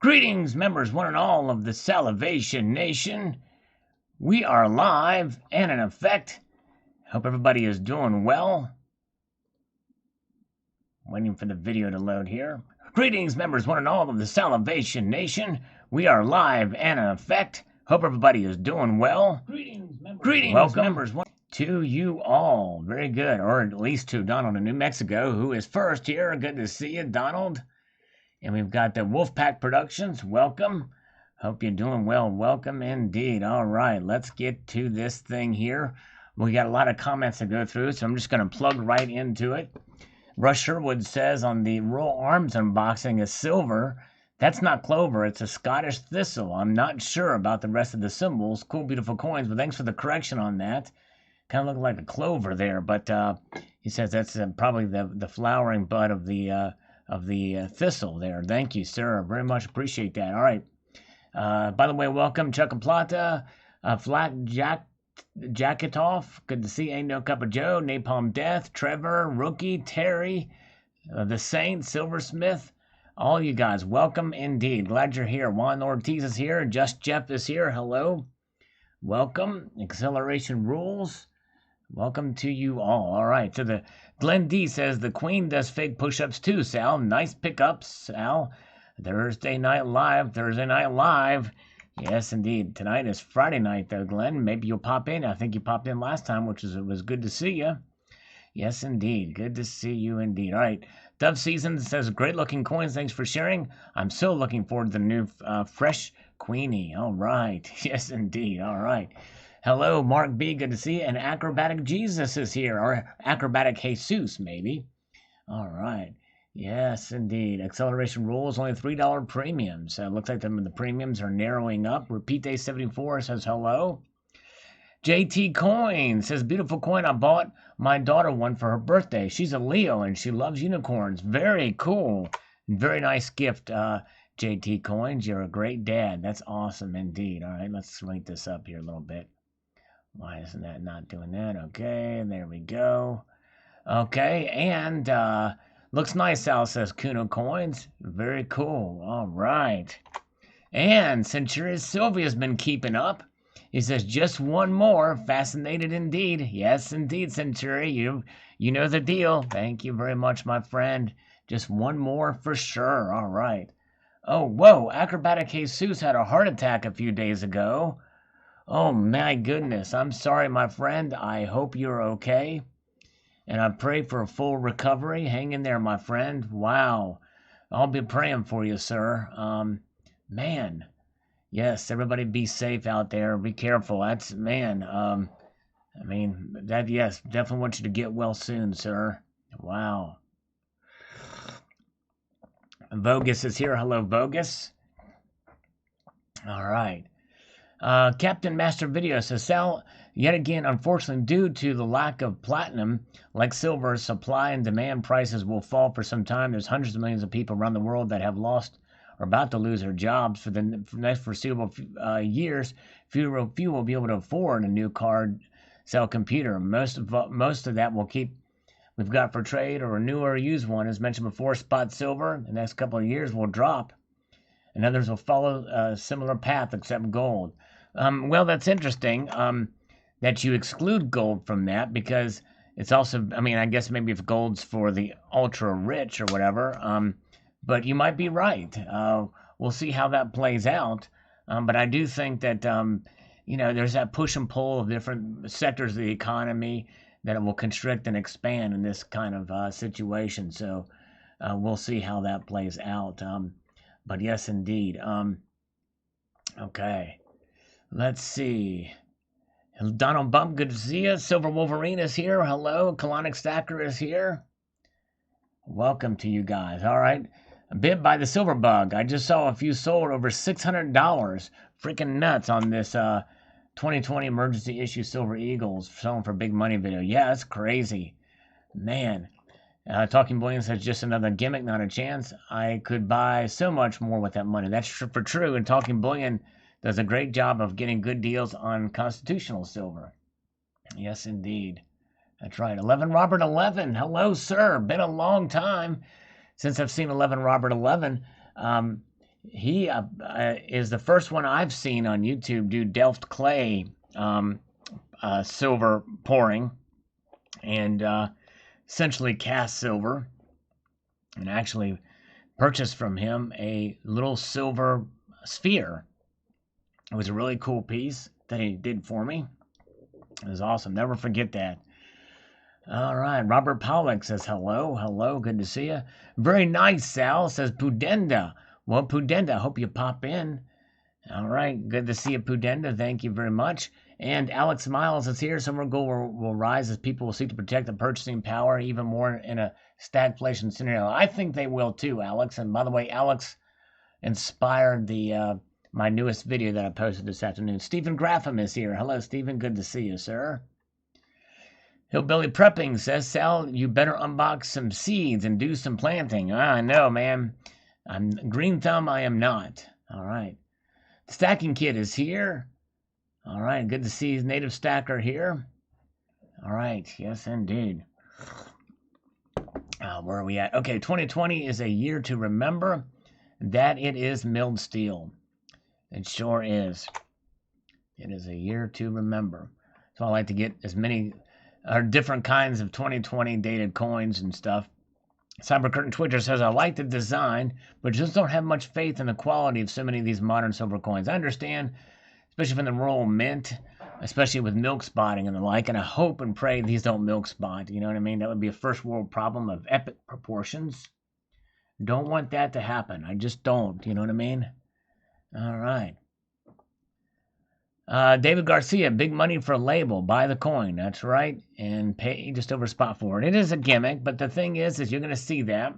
Greetings, members, one and all of the Salivation Nation. We are live and in effect. Hope everybody is doing well. Waiting for the video to load here. Greetings, members, one and all of the Salivation Nation. We are live and in effect. Hope everybody is doing well. Greetings, welcome, members, to you all. Very good, or at least to Donald in New Mexico, who is first here. Good to see you, Donald. And we've got the Wolfpack Productions. Welcome. Hope you're doing well. Welcome indeed. All right, let's get to this thing here. We got a lot of comments to go through, so I'm just going to plug right into it. Rush Sherwood says on the Royal Arms unboxing is silver. That's not clover. It's a Scottish thistle. I'm not sure about the rest of the symbols. Cool, beautiful coins, but thanks for the correction on that. Kind of look like a clover there, but he says that's probably the flowering bud of the thistle there. Thank you, sir. Very much appreciate that. All right. By the way, welcome, Chuck and Plata, Flat Jacketoff. Good to see. Ain't No Cup of Joe, Napalm Death, Trevor, Rookie, Terry, the Saint, Silversmith. All you guys, welcome indeed. Glad you're here. Juan Ortiz is here. Just Jeff is here. Hello. Welcome. Acceleration Rules. Welcome to you all. All right. So the Glenn D says the Queen does fake push-ups too, Sal. Nice pickups, Sal. Thursday Night Live. Yes, indeed. Tonight is Friday night, though, Glenn. Maybe you'll pop in. I think you popped in last time, which was good to see you. Yes, indeed. Good to see you, indeed. All right. Dove Season says, great-looking coins. Thanks for sharing. I'm so looking forward to the new fresh Queenie. All right. Yes, indeed. All right. Hello, Mark B. Good to see you. And Acrobatic Jesus is here. Or Acrobatic Jesus, maybe. All right. Yes, indeed. Acceleration Rules, only $3 premiums. Looks like the premiums are narrowing up. Repeat Day 74 says hello. JT Coin says, beautiful coin. I bought my daughter one for her birthday. She's a Leo and she loves unicorns. Very cool. Very nice gift, JT Coins. You're a great dad. That's awesome indeed. All right, let's link this up here a little bit. Why isn't that not doing that? Okay, there we go. Okay, and looks nice, Sal says Kuno Coins. Very cool. All right. And Century Sylvia's been keeping up. He says, just one more. Fascinated indeed. Yes, indeed, Century. You know the deal. Thank you very much, my friend. Just one more for sure. All right. Oh, whoa. Acrobatic Jesus had a heart attack a few days ago. Oh, my goodness. I'm sorry, my friend. I hope you're okay. And I pray for a full recovery. Hang in there, my friend. Wow. I'll be praying for you, sir. Man. Yes, everybody be safe out there. Be careful. That's, man. Yes, definitely want you to get well soon, sir. Wow. Vogus is here. Hello, Vogus. All right. Captain Master Video says, Sal, yet again, unfortunately, due to the lack of platinum, like silver, supply and demand prices will fall for some time. There's hundreds of millions of people around the world that have lost or about to lose their jobs for the next foreseeable years. Few will be able to afford a new card cell computer. Most of that will keep. We've got for trade or a new or used one. As mentioned before, spot silver the next couple of years will drop. And others will follow a similar path except gold. Well, that's interesting that you exclude gold from that because it's also, I guess maybe if gold's for the ultra rich or whatever, but you might be right. We'll see how that plays out. But I do think that, there's that push and pull of different sectors of the economy that it will constrict and expand in this kind of situation. So we'll see how that plays out. But yes, indeed. Okay. Let's see. Donald Bump, good to see you. Silver Wolverine is here. Hello. Colonic Stacker is here. Welcome to you guys. All right. A bid by the Silver Bug. I just saw a few sold over $600. Freaking nuts on this 2020 emergency issue Silver Eagles selling for big money video. Yeah, that's crazy. Man. Talking Bullion says just another gimmick, not a chance. I could buy so much more with that money. That's for true. And Talking Bullion does a great job of getting good deals on constitutional silver. Yes, indeed. That's right. 11 Robert 11. Hello, sir. Been a long time since I've seen 11 Robert 11. He is the first one I've seen on YouTube do Delft clay silver pouring and essentially cast silver, and actually purchased from him a little silver sphere. It was a really cool piece that he did for me. It was awesome. Never forget that. All right. Robert Pollock says hello. Hello. Good to see you. Very nice, Sal, says Pudenda. Well, Pudenda, I hope you pop in. All right. Good to see you, Pudenda. Thank you very much. And Alex Miles is here. Silver and gold will rise as people will seek to protect the purchasing power even more in a stagflation scenario. I think they will too, Alex. And by the way, Alex inspired the my newest video that I posted this afternoon. Stephen Graffam is here. Hello, Stephen. Good to see you, sir. Hillbilly Prepping says, Sal, you better unbox some seeds and do some planting. I know, man. I'm Green Thumb, I am not. All right. The Stacking Kid is here. All right. Good to see Native Stacker here. All right. Yes, indeed. Where are we at? Okay, 2020 is a year to remember that it is milled steel. It sure is. It is a year to remember. So I like to get as many different kinds of 2020 dated coins and stuff. Cyber Curtain Twitter says, I like the design, but just don't have much faith in the quality of so many of these modern silver coins. I understand, especially from the rural mint, especially with milk spotting and the like, and I hope and pray these don't milk spot. You know what I mean? That would be a first world problem of epic proportions. Don't want that to happen. I just don't. You know what I mean? All right. David Garcia, big money for a label. Buy the coin. That's right. And pay just over spot for it. It is a gimmick, but the thing is you're going to see that.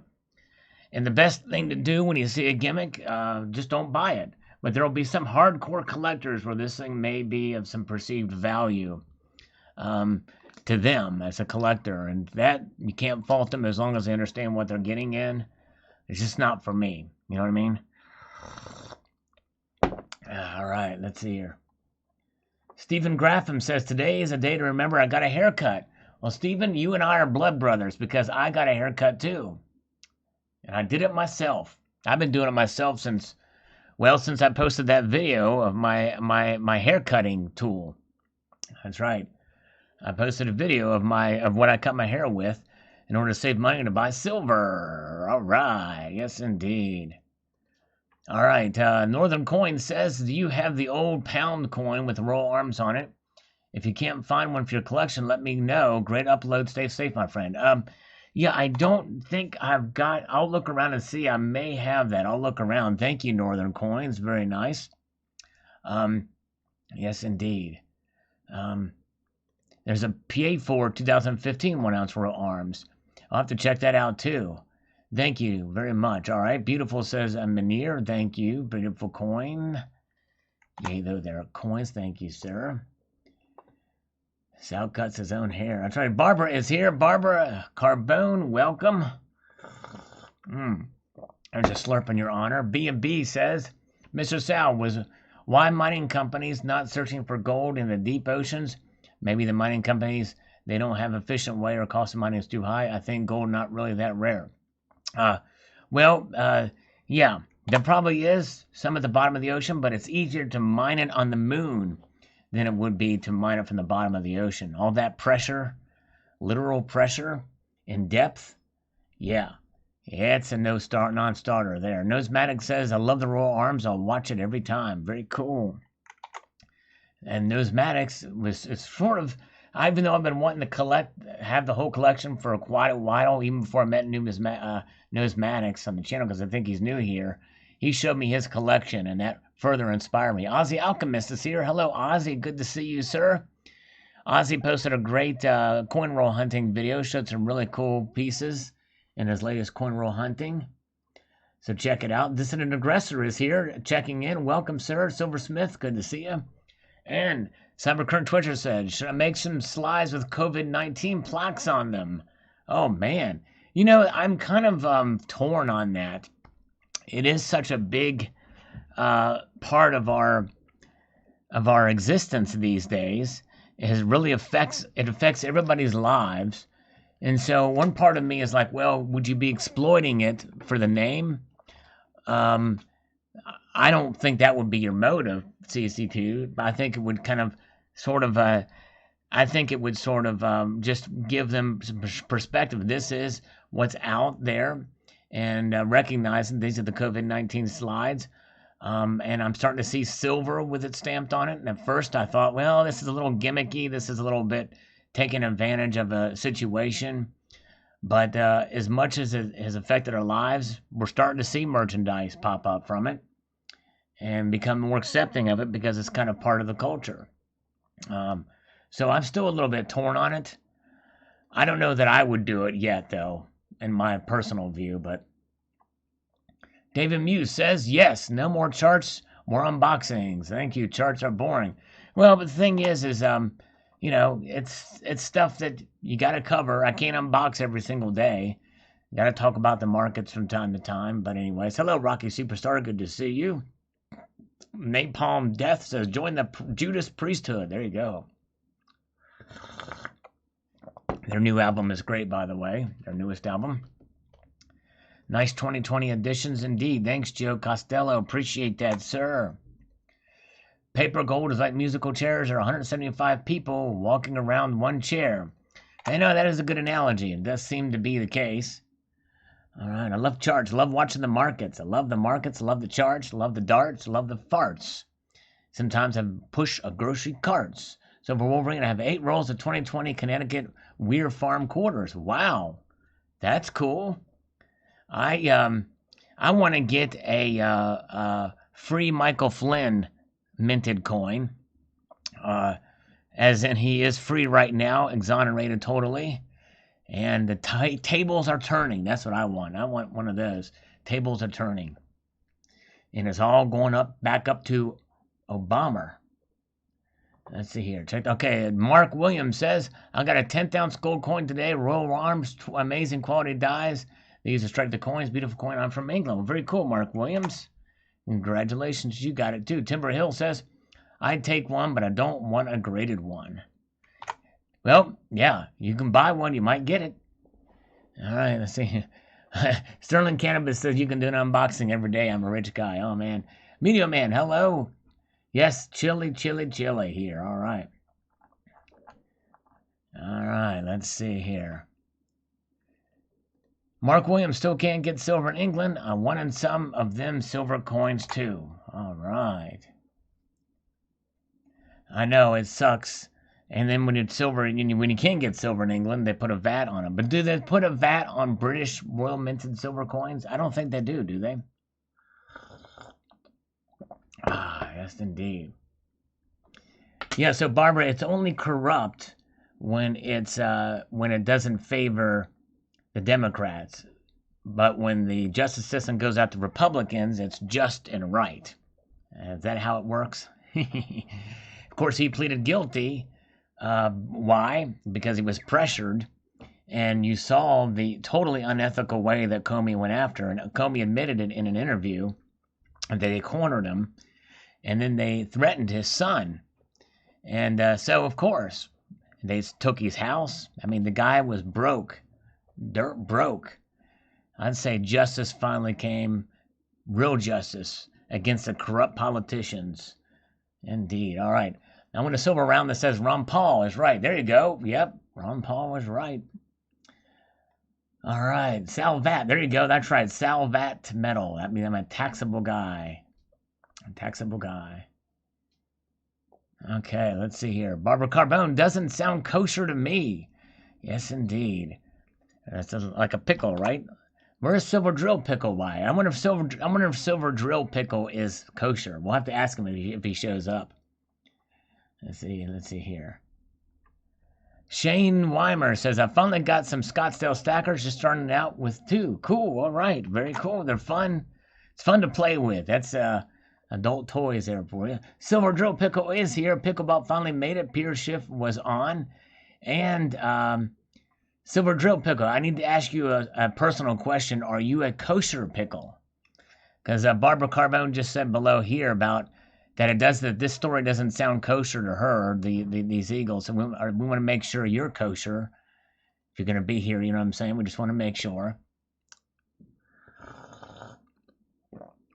And the best thing to do when you see a gimmick, just don't buy it. But there will be some hardcore collectors where this thing may be of some perceived value to them as a collector. And that, you can't fault them as long as they understand what they're getting in. It's just not for me. You know what I mean? All right, let's see here. Stephen Graffam says, today is a day to remember I got a haircut. Well, Stephen, you and I are blood brothers because I got a haircut too. And I did it myself. I've been doing it myself since I posted that video of my hair cutting tool. That's right. I posted a video of what I cut my hair with in order to save money to buy silver. All right. Yes, indeed. All right, Northern Coin says, do you have the old pound coin with the royal arms on it? If you can't find one for your collection, let me know. Great upload. Stay safe, my friend. Yeah, I don't think I've got... I'll look around and see. I may have that. I'll look around. Thank you, Northern Coins. Very nice. Yes, indeed. There's a PA4 2015 1-ounce royal arms. I'll have to check that out, too. Thank you very much. All right. Beautiful says Manir. Thank you. Beautiful coin. Yay, though, there are coins. Thank you, sir. Sal cuts his own hair. That's right. Barbara is here. Barbara Carbone, welcome. There's a slurp in your honor. B&B says, Mr. Sal, why mining companies not searching for gold in the deep oceans? Maybe the mining companies, they don't have efficient way or cost of mining is too high. I think gold not really that rare. Yeah, there probably is some at the bottom of the ocean, but it's easier to mine it on the moon than it would be to mine it from the bottom of the ocean. All that pressure, literal pressure in depth, yeah, it's a non-starter there. Nosematic says, I love the royal arms. I'll watch it every time. Very cool. And Nosematic's it's sort of... Even though I've been wanting to have the whole collection for quite a while, even before I met Nosmatics on the channel, because I think he's new here, he showed me his collection, and that further inspired me. Ozzy Alchemist is here. Hello, Ozzy. Good to see you, sir. Ozzy posted a great coin roll hunting video, showed some really cool pieces in his latest coin roll hunting. So check it out. Dissident Aggressor is here, checking in. Welcome, sir. Silversmith, good to see you. And Cybercurrent Twitcher said, should I make some slides with COVID-19 plaques on them? Oh, man. You know, I'm kind of torn on that. It is such a big part of our existence these days. It really affects everybody's lives. And so one part of me is like, well, would you be exploiting it for the name? I don't think that would be your motive, CC2. I think it would kind of sort of I think it would sort of just give them some perspective. This is what's out there, and recognizing these are the COVID-19 slides. And I'm starting to see silver with it stamped on it. And at first I thought, well, this is a little gimmicky. This is a little bit taking advantage of a situation. But as much as it has affected our lives, we're starting to see merchandise pop up from it and become more accepting of it because it's kind of part of the culture. So I'm still a little bit torn on it. I don't know that I would do it yet, though, in my personal view. But David Muse says, yes, no more charts, more unboxings. Thank you. Charts are boring. Well, but the thing is you know, it's stuff that you got to cover. I can't unbox every single day. Got to talk about the markets from time to time. But anyways, hello, Rocky Superstar. Good to see you. Napalm Death says, join the Judas Priesthood. There you go. Their new album is great, by the way. Their newest album. Nice 2020 editions indeed. Thanks, Joe Costello. Appreciate that, sir. Paper gold is like musical chairs. There are 175 people walking around one chair. I know that is a good analogy. It does seem to be the case. All right. I love charts. I love watching the markets. I love the markets. I love the charts. I love the darts. I love the farts. Sometimes I push a grocery carts. So for Wolverine, I have 8 rolls of 2020 Connecticut Weir Farm quarters. Wow. That's cool. I want to get a free Michael Flynn minted coin, as in he is free right now, exonerated totally, and the tables are turning. That's what I want. I want one of those. Tables are turning, and it's all going up back up to Obama. Let's see here. Check. Okay, Mark Williams says, I got a 10th ounce gold coin today. Royal Arms, amazing quality dies. They use to strike the coins. Beautiful coin. I'm from England. Well, very cool, Mark Williams. Congratulations. You got it too. Timber Hill says, I'd take one, but I don't want a graded one. Well, yeah, you can buy one. You might get it. All right, let's see. Sterling Cannabis says you can do an unboxing every day. I'm a rich guy. Oh, man. Media Man, hello. Yes, chilly here. All right. All right, let's see here. Mark Williams still can't get silver in England. I wanted some of them silver coins too. All right. I know, it sucks. And then when it's silver, when you can't get silver in England, they put a VAT on them. But do they put a VAT on British Royal Minted silver coins? I don't think they do they? Ah, yes, indeed. Yeah, so Barbara, it's only corrupt when it doesn't favor the Democrats. But when the justice system goes out to Republicans, it's just and right. Is that how it works? Of course, he pleaded guilty. Why? Because he was pressured. And you saw the totally unethical way that Comey went after. And Comey admitted it in an interview that they cornered him. And then they threatened his son. And so, of course, they took his house. I mean, the guy was broke. Dirt broke. I'd say justice finally came. Real justice against the corrupt politicians. Indeed. All right. Now, when a silver round that says Ron Paul is right. There you go. Yep. Ron Paul was right. All right. Salvat. There you go. That's right. Salivate Metal. That means I'm a taxable guy. Okay. Let's see here. Barbara Carbone doesn't sound kosher to me. Yes, indeed. That's like a pickle, right? Where's Silver Drill Pickle? Why? I wonder if Silver Drill Pickle is kosher. We'll have to ask him if he shows up. Let's see here. Shane Weimer says, I finally got some Scottsdale stackers, just starting out with 2. Cool. All right. Very cool. They're fun. It's fun to play with. That's adult toys there for you. Silver Drill Pickle is here. Pickleball finally made it. Pier Shift was on. And Silver Drill Pickle, I need to ask you a personal question. Are you a kosher pickle? Because Barbara Carbone just said below here about that this story doesn't sound kosher to her, these eagles. So we want to make sure you're kosher. If you're going to be here, you know what I'm saying? We just want to make sure.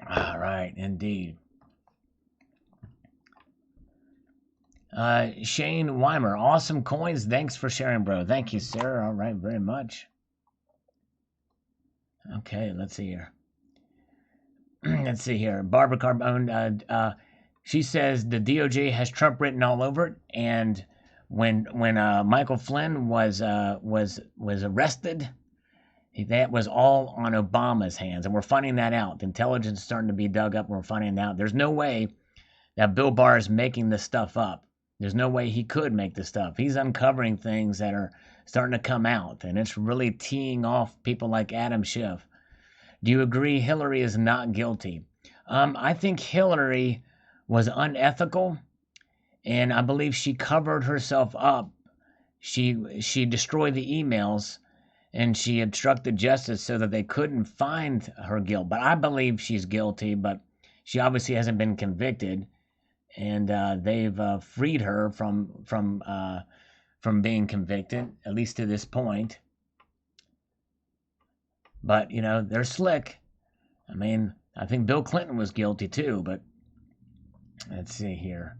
All right, indeed. Shane Weimer, awesome coins. Thanks for sharing, bro. Thank you, sir. All right, very much. Okay, let's see here. Let's see here. Barbara Carbone, she says the DOJ has Trump written all over it, and when Michael Flynn was arrested, that was all on Obama's hands, and we're finding that out. The intelligence is starting to be dug up, and we're finding out there's no way that Bill Barr is making this stuff up. There's no way he could make this stuff. He's uncovering things that are starting to come out, and it's really teeing off people like Adam Schiff. Do you agree Hillary is not guilty? I think Hillary was unethical, and I believe she covered herself up. She destroyed the emails, and she obstructed justice so that they couldn't find her guilt. But I believe she's guilty, but she obviously hasn't been convicted, and they've freed her from being convicted, at least to this point. But, you know, they're slick. I mean, I think Bill Clinton was guilty too, but let's see here.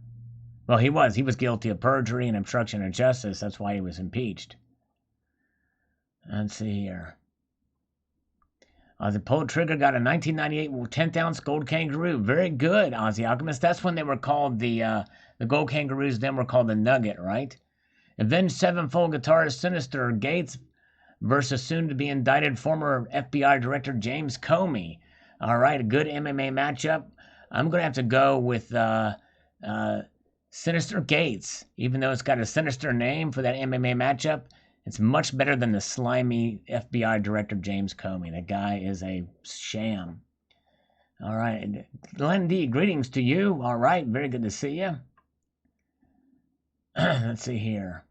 Well, he was guilty of perjury and obstruction of justice. That's why he was impeached. Let's see here. The Pull Trigger got a 1998 10th-ounce gold kangaroo. Very good, Aussie Alchemist. That's when they were called the gold kangaroos. Then were called the Nugget, right? Avenged Sevenfold guitarist Sinister Gates versus soon-to-be indicted former FBI Director James Comey. All right, a good MMA matchup. I'm going to have to go with Sinister Gates. Even though it's got a sinister name for that MMA matchup, it's much better than the slimy FBI Director James Comey. That guy is a sham. All right. Glenn D, greetings to you. All right, very good to see you. Let's see here.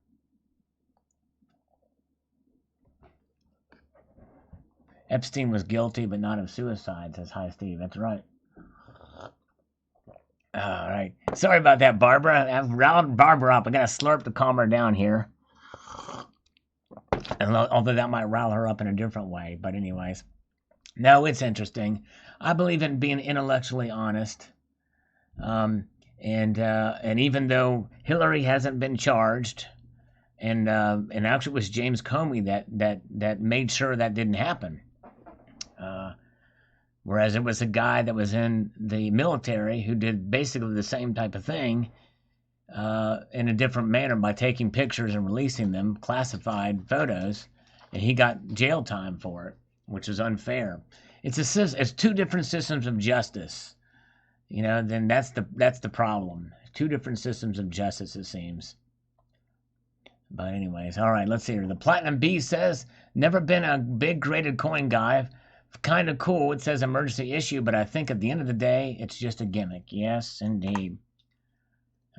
Epstein was guilty, but not of suicide, says Hi Steve. That's right. All right. Sorry about that, Barbara. I've riled Barbara up. I got to slurp to calm her down here. And although that might rile her up in a different way. But anyways. No, it's interesting. I believe in being intellectually honest. And even though Hillary hasn't been charged, and actually it was James Comey that made sure that didn't happen. Whereas it was a guy that was in the military who did basically the same type of thing in a different manner by taking pictures and releasing them, classified photos, and he got jail time for it, which is unfair. It's two different systems of justice. You know, then that's the problem. Two different systems of justice, it seems. But anyways, all right, let's see here. The Platinum B says, never been a big graded coin guy. Kind of cool. It says emergency issue, but I think at the end of the day, it's just a gimmick. Yes, indeed.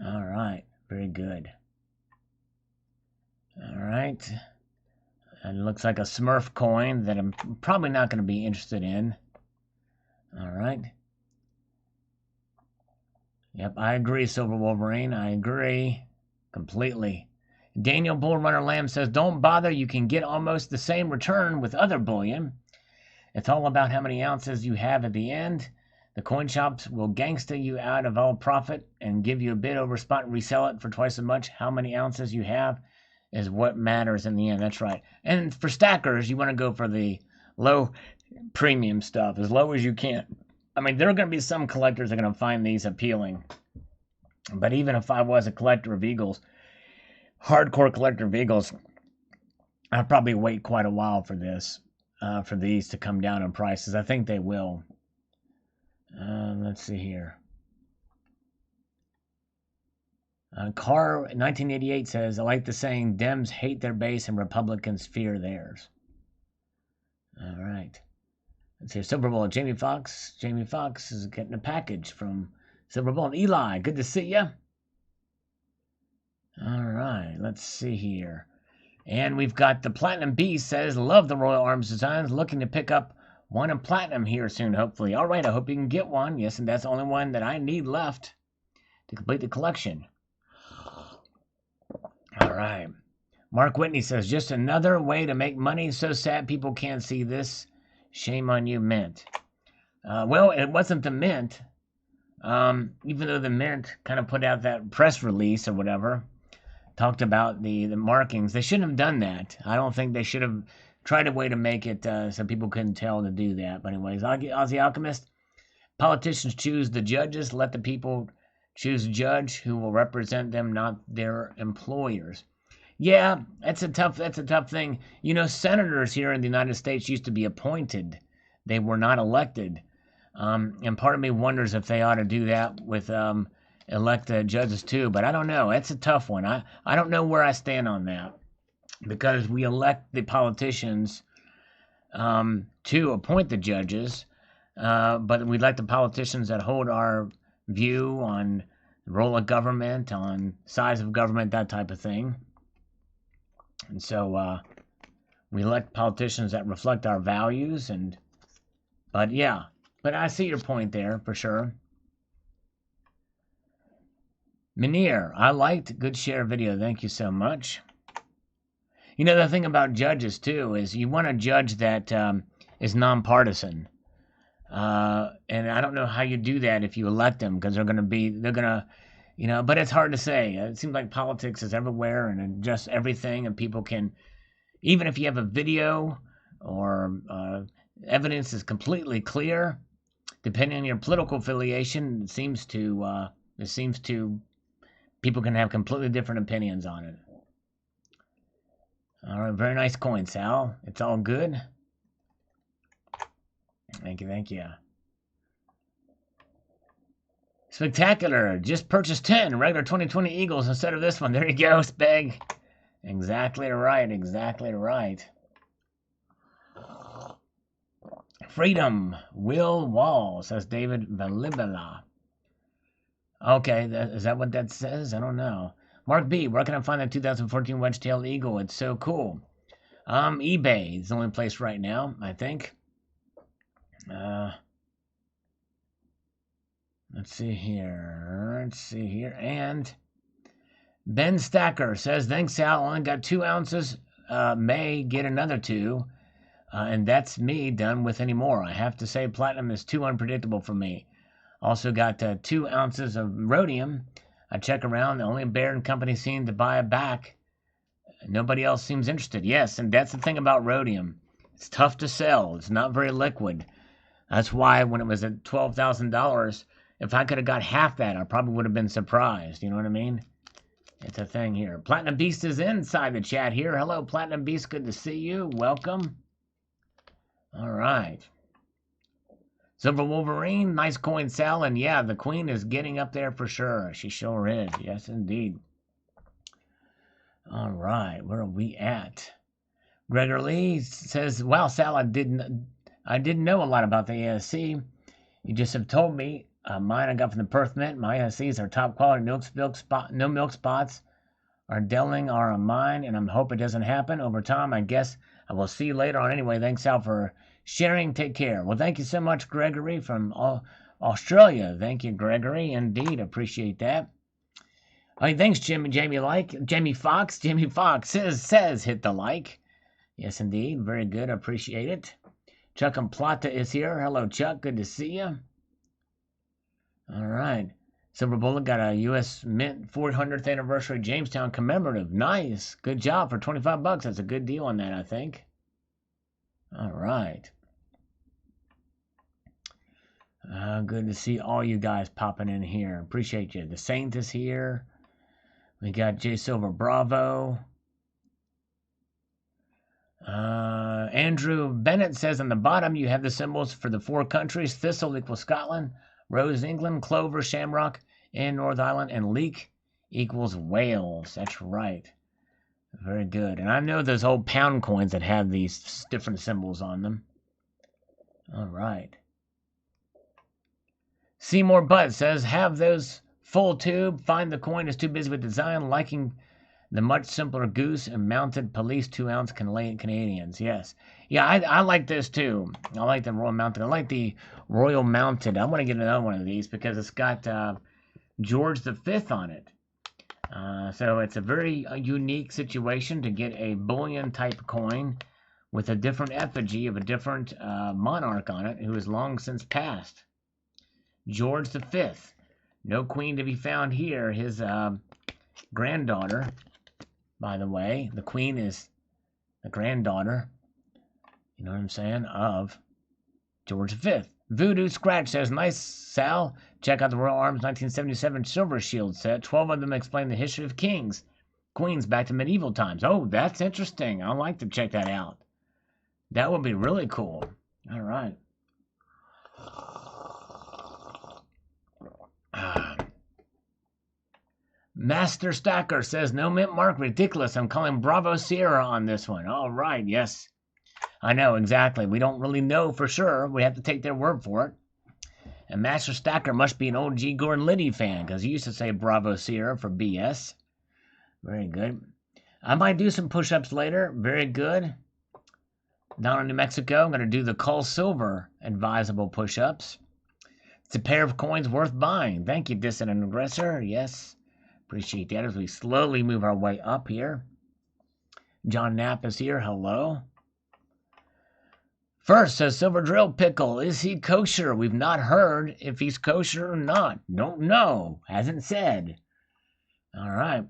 All right, very good. All right. It looks like a Smurf coin that I'm probably not going to be interested in. All right. Yep, I agree, Silver Wolverine. I agree completely. Daniel Bullrunner Lamb says, don't bother. You can get almost the same return with other bullion. It's all about how many ounces you have at the end. The coin shops will gangsta you out of all profit and give you a bid over spot and resell it for twice as much. How many ounces you have is what matters in the end. That's right. And for stackers, you want to go for the low premium stuff, as low as you can. I mean, there are going to be some collectors that are going to find these appealing. But even if I was a collector of Eagles, hardcore collector of Eagles, I'd probably wait quite a while for this. For these to come down in prices. I think they will. Let's see here. Carr 1988 says, I like the saying, Dems hate their base and Republicans fear theirs. All right. Let's see, Silver Bowl. Jamie Fox. Jamie Fox is getting a package from Silver Bowl. Eli, good to see you. All right. Let's see here. And we've got the Platinum B says, love the Royal Arms designs. Looking to pick up one in Platinum here soon, hopefully. All right, I hope you can get one. Yes, and that's the only one that I need left to complete the collection. All right. Mark Whitney says, just another way to make money. So sad people can't see this. Shame on you, Mint. Well, it wasn't the Mint. Even though the Mint kind of put out that press release or whatever, talked about the markings. They shouldn't have done that. I don't think they should have tried a way to make it so people couldn't tell to do that. But anyways, Aussie Alchemist, politicians choose the judges. Let the people choose a judge who will represent them, not their employers. Yeah, that's a tough thing. You know, senators here in the United States used to be appointed. They were not elected. And part of me wonders if they ought to do that with elect judges too. But I don't know. It's a tough one. I don't know where I stand on that, because we elect the politicians to appoint the judges, but we elect the politicians that hold our view on role of government, on size of government, that type of thing. And so we elect politicians that reflect our values. But yeah, but I see your point there for sure. Minir, I liked good share video. Thank you so much. You know, the thing about judges too is you want a judge that is nonpartisan. And I don't know how you do that if you elect them, because they're gonna, you know, but it's hard to say. It seems like politics is everywhere and just everything, and people can, even if you have a video or evidence is completely clear, depending on your political affiliation, it seems to people can have completely different opinions on it. All right, very nice coin, Sal. It's all good. Thank you, thank you. Spectacular. Just purchased 10 regular 2020 Eagles instead of this one. There you go, Speg. Exactly right, exactly right. Freedom. Will Wall, says David Valibela. Okay, is that what that says? I don't know. Mark B, where can I find that 2014 Wedge-tailed Eagle? It's so cool. eBay is the only place right now, I think. Let's see here. And Ben Stacker says, thanks, Sal. Only got 2 ounces. May get another 2. And that's me done with any more. I have to say platinum is too unpredictable for me. Also got 2 ounces of rhodium. I check around. The only Baron company seemed to buy it back. Nobody else seems interested. Yes, and that's the thing about rhodium. It's tough to sell. It's not very liquid. That's why when it was at $12,000, if I could have got half that, I probably would have been surprised. You know what I mean? It's a thing here. Platinum Beast is inside the chat here. Hello, Platinum Beast. Good to see you. Welcome. All right. Silver Wolverine, nice coin, Sal. And yeah, the queen is getting up there for sure. She sure is. Yes, indeed. All right, where are we at? Gregor Lee says, wow, Sal, I didn't know a lot about the ASC. You just have told me. Mine I got from the Perth Mint. My ASCs are top quality. No milk spots are delling are on mine, and I hope it doesn't happen over time. I guess I will see you later on anyway. Thanks, Sal, for sharing. Take care. Well, thank you so much, Gregory from Australia. Thank you, Gregory. Indeed, appreciate that. All right, thanks, Jamie Fox. Jamie Fox says hit the like. Yes, indeed. Very good. Appreciate it. Chuck and Plata is here. Hello, Chuck. Good to see you. All right. Silver Bullet got a U.S. Mint 400th anniversary Jamestown commemorative. Nice. Good job for $25. That's a good deal on that, I think. All right. Good to see all you guys popping in here. Appreciate you. The Saint is here. We got J Silver Bravo. Andrew Bennett says on the bottom you have the symbols for the 4 countries. Thistle equals Scotland, Rose England, Clover, Shamrock in North Island, and Leek equals Wales. That's right. Very good. And I know those old pound coins that have these different symbols on them. All right. Seymour Butt says, have those full tube. Find the coin is too busy with design. Liking the much simpler goose and mounted police 2-ounce Canadians. Yes. Yeah, I like this too. I like the Royal Mounted. I like the Royal Mounted. I want to get another one of these because it's got George V on it. So it's a very unique situation to get a bullion type coin with a different effigy of a different monarch on it who is long since passed. George V. No queen to be found here. His granddaughter, by the way. The queen is the granddaughter, you know what I'm saying, of George V. Voodoo Scratch says, nice, Sal. Check out the Royal Arms 1977 Silver Shield set. 12 of them explain the history of kings, queens back to medieval times. Oh, that's interesting. I'd like to check that out. That would be really cool. All right. Master Stacker says, no mint mark, ridiculous. I'm calling Bravo Sierra on this one. All right, yes. I know, exactly. We don't really know for sure. We have to take their word for it. And Master Stacker must be an old G. Gordon Liddy fan, because he used to say Bravo Sierra for BS. Very good. I might do some push-ups later. Very good. Down in New Mexico, I'm going to do the Cull Silver advisable push-ups. It's a pair of coins worth buying. Thank you, Dissident Aggressor. Yes. Appreciate that as we slowly move our way up here. John Knapp is here. Hello. First, says Silver Drill Pickle. Is he kosher? We've not heard if he's kosher or not. Don't know. Hasn't said. All right.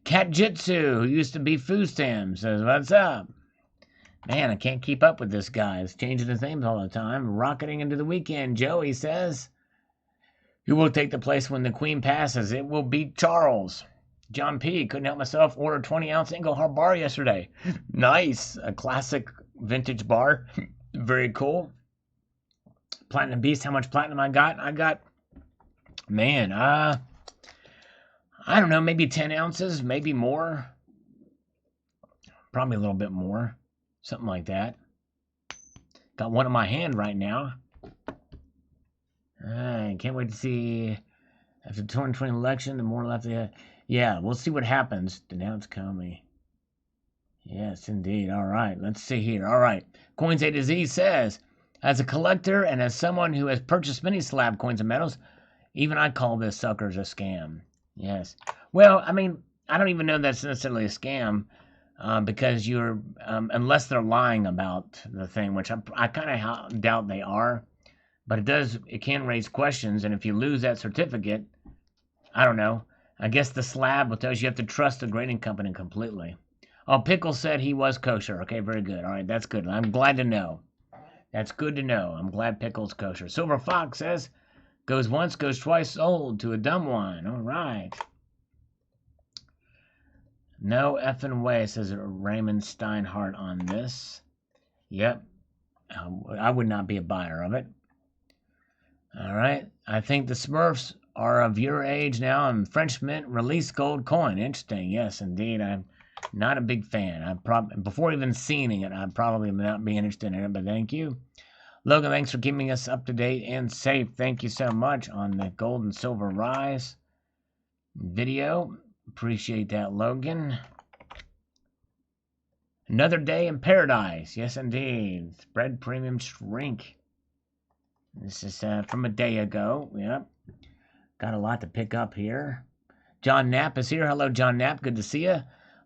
Cat Jitsu, who used to be Foostam, says, what's up? Man, I can't keep up with this guy. He's changing his names all the time. Rocketing into the weekend, Joey says. Who will take the place when the Queen passes? It will be Charles. John P. Couldn't help myself. Ordered 20-ounce Engelhard bar yesterday. Nice. A classic vintage bar. Very cool. Platinum Beast. How much platinum I got? I got, man, I don't know, maybe 10 ounces, maybe more. Probably a little bit more. Something like that. Got one in my hand right now. I can't wait to see after the 2020 election, the more left they have. Yeah, we'll see what happens. Denounce Comey. Yes, indeed. All right, let's see here. All right. Coins A to Z says, as a collector and as someone who has purchased many slab coins and metals, even I call this suckers a scam. Yes. Well, I mean, I don't even know that's necessarily a scam because you're, unless they're lying about the thing, which I kind of doubt they are. But it can raise questions, and if you lose that certificate, I don't know. I guess the slab will tell you have to trust the grading company completely. Oh, Pickle said he was kosher. Okay, very good. All right, that's good. I'm glad to know. That's good to know. I'm glad Pickle's kosher. Silver Fox says, goes once, goes twice, sold to a dumb one. All right. No effing way, says Raymond Steinhardt on this. Yep. I would not be a buyer of it. All right. I think the Smurfs are of your age now, and French Mint release gold coin. Interesting. Yes, indeed. I'm not a big fan. Before even seeing it, I'd probably not be interested in it, but thank you. Logan, thanks for keeping us up to date and safe. Thank you so much on the gold and silver rise video. Appreciate that, Logan. Another day in paradise. Yes, indeed. Spread premium shrink. This is from a day ago. Yep. Got a lot to pick up here. John Knapp is here. Hello, John Knapp. Good to see you.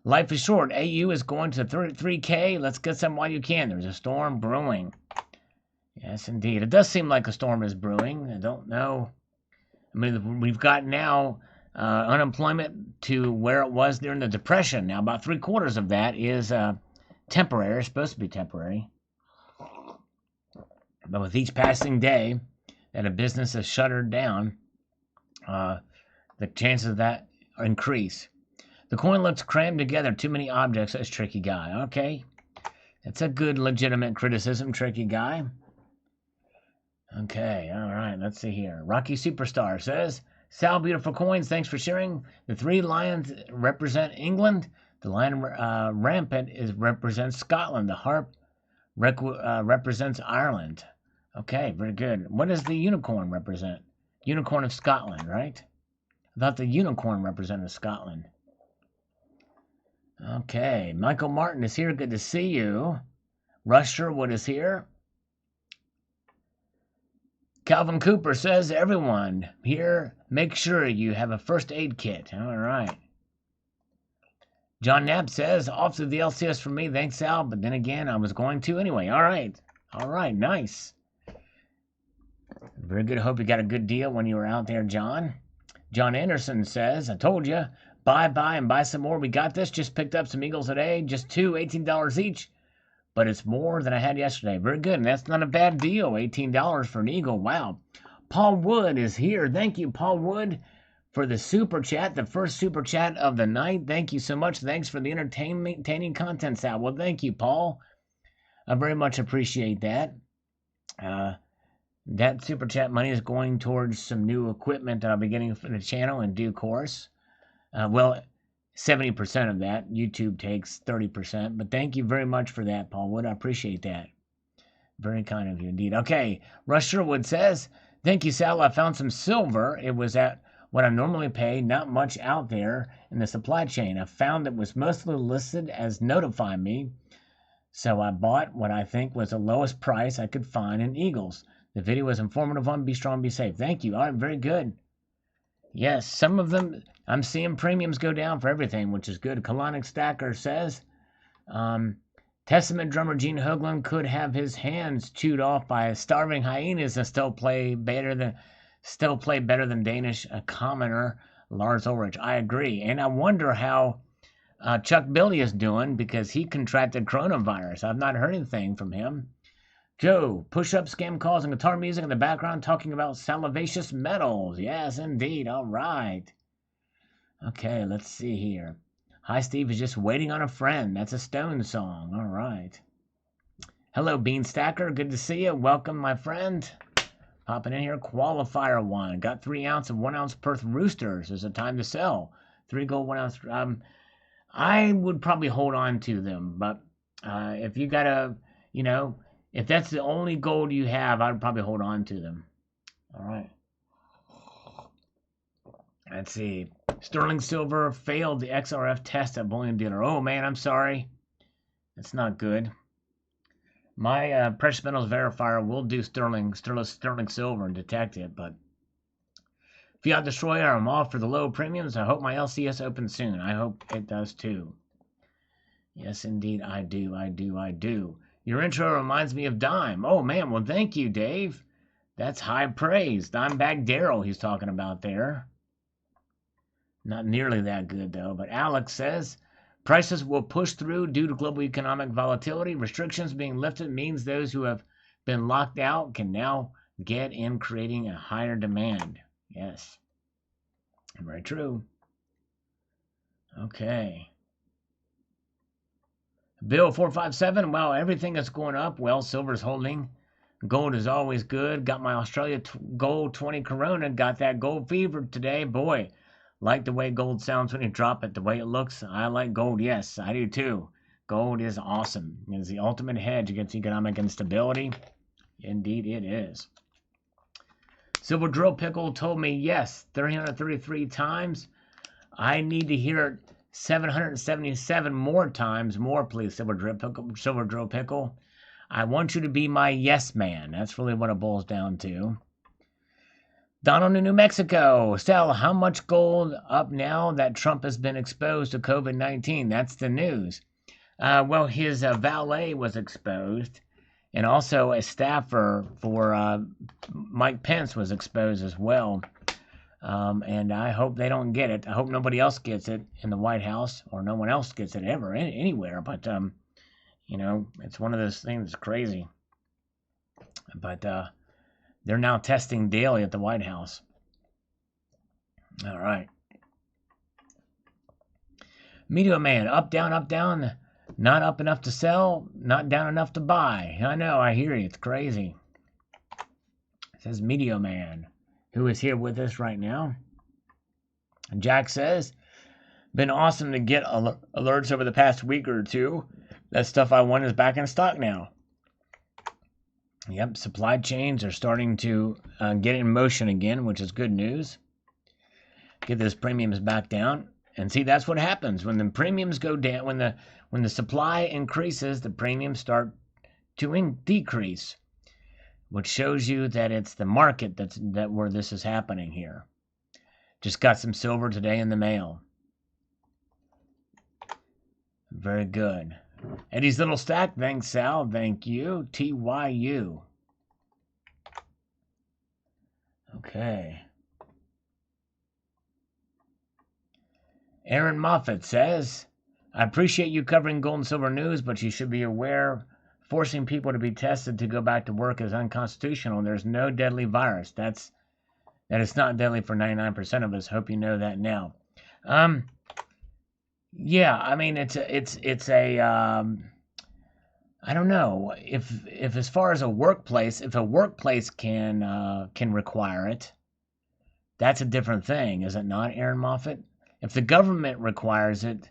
Life is short. AU is going to 3K. Let's get some while you can. There's a storm brewing. Yes, indeed. It does seem like a storm is brewing. I don't know. I mean, we've got now unemployment to where it was during the Depression. Now, about 3/4 of that is temporary. It's supposed to be temporary. But with each passing day that a business is shuttered down, the chances of that increase. The coin looks crammed together. Too many objects. That's Tricky Guy. Okay. That's a good, legitimate criticism, Tricky Guy. Okay. All right. Let's see here. Rocky Superstar says, Sal, beautiful coins. Thanks for sharing. The 3 lions represent England. The lion rampant represents Scotland. The harp represents Ireland. Okay, very good. What does the unicorn represent? Unicorn of Scotland, right? I thought the unicorn represented Scotland. Okay, Michael Martin is here. Good to see you. Russ Sherwood is here. Calvin Cooper says, everyone here, make sure you have a first aid kit. All right. John Knapp says, off to the LCS for me. Thanks, Al. But then again, I was going to anyway. All right. All right. Nice. Very good. Hope you got a good deal when you were out there, John. John Anderson says, I told you, buy, and buy some more. We got this. Just picked up some Eagles today. Just two, $18 each. But it's more than I had yesterday. Very good. And that's not a bad deal. $18 for an Eagle. Wow. Paul Wood is here. Thank you, Paul Wood, for the super chat, the first super chat of the night. Thank you so much. Thanks for the entertaining content, Sal. Well, thank you, Paul. I very much appreciate that. That super chat money is going towards some new equipment that I'll be getting for the channel in due course. Well, 70% of that. YouTube takes 30%. But thank you very much for that, Paul Wood. I appreciate that. Very kind of you indeed. Okay, Russ Sherwood says, thank you, Sal. I found some silver. It was at what I normally pay. Not much out there in the supply chain. I found it was mostly listed as notify me. So I bought what I think was the lowest price I could find in Eagles. The video was informative on Be Strong, Be Safe. Thank you. All right, very good. Yes, some of them, I'm seeing premiums go down for everything, which is good. Colonic Stacker says, Testament drummer Gene Hoglan could have his hands chewed off by starving hyenas and still play better than Danish commoner Lars Ulrich. I agree. And I wonder how Chuck Billy is doing because he contracted coronavirus. I've not heard anything from him. Joe, push-up scam calls and guitar music in the background talking about Salivate Metals. Yes, indeed. All right. Okay, let's see here. Hi, Steve is just waiting on a friend. That's a Stone song. All right. Hello, Beanstacker. Good to see you. Welcome, my friend. Popping in here. Qualifier one. Got 3 ounce and 1 ounce Perth Roosters. Is it time to sell? 3 gold, 1 ounce. I would probably hold on to them, but if you got a, if that's the only gold you have, I'd probably hold on to them. All right. Let's see. Sterling Silver failed the XRF test at bullion dealer. Oh, man, I'm sorry. That's not good. My precious metals verifier will do sterling silver and detect it, but Fiat Destroyer, I'm off for the low premiums. I hope my LCS opens soon. I hope it does too. Yes, indeed, I do. Your intro reminds me of Dime. Oh, man, well, thank you, Dave. That's high praise. Dimebag Daryl he's talking about there. Not nearly that good, though. But Alex says, prices will push through due to global economic volatility. Restrictions being lifted means those who have been locked out can now get in, creating a higher demand. Yes. Very true. Okay. Bill 457, well, everything is going up. Well, silver's holding. Gold is always good. Got my Australia Gold 20 Corona. Got that gold fever today. Boy, like the way gold sounds when you drop it. The way it looks, I like gold. Yes, I do too. Gold is awesome. It is the ultimate hedge against economic instability. Indeed, it is. Silver Drill Pickle told me, yes, 333 times. I need to hear it 777 more times. More, please, Silver Drill Pickle. I want you to be my yes man. That's really what it boils down to. Donald in New Mexico. Sal, how much gold up now that Trump has been exposed to COVID-19? That's the news. Well, his valet was exposed. And also a staffer for Mike Pence was exposed as well. And I hope they don't get it. I hope nobody else gets it in the White House or no one else gets it ever anywhere. But, it's one of those things that's crazy. But they're now testing daily at the White House. All right. Media Man, up, down. Not up enough to sell, not down enough to buy. I know, I hear you. It's crazy. It says Media Man, who is here with us right now. Jack says, been awesome to get alerts over the past week or two. That stuff I want is back in stock now. Yep, supply chains are starting to get in motion again, which is good news. Get those premiums back down. And see, that's what happens. When the premiums go down, when the supply increases, the premiums start to decrease, which shows you that it's the market that where this is happening here. Just got some silver today in the mail. Very good. Eddie's Little Stack, thanks, Sal. Thank you. TYU. Okay. Aaron Moffat says, I appreciate you covering gold and silver news, but you should be aware forcing people to be tested to go back to work is unconstitutional. There's no deadly virus. That is not deadly for 99% of us. Hope you know that now. Yeah, I mean it's a I don't know if as far as a workplace, if a workplace can require it, that's a different thing, is it not, Aaron Moffat? If the government requires it,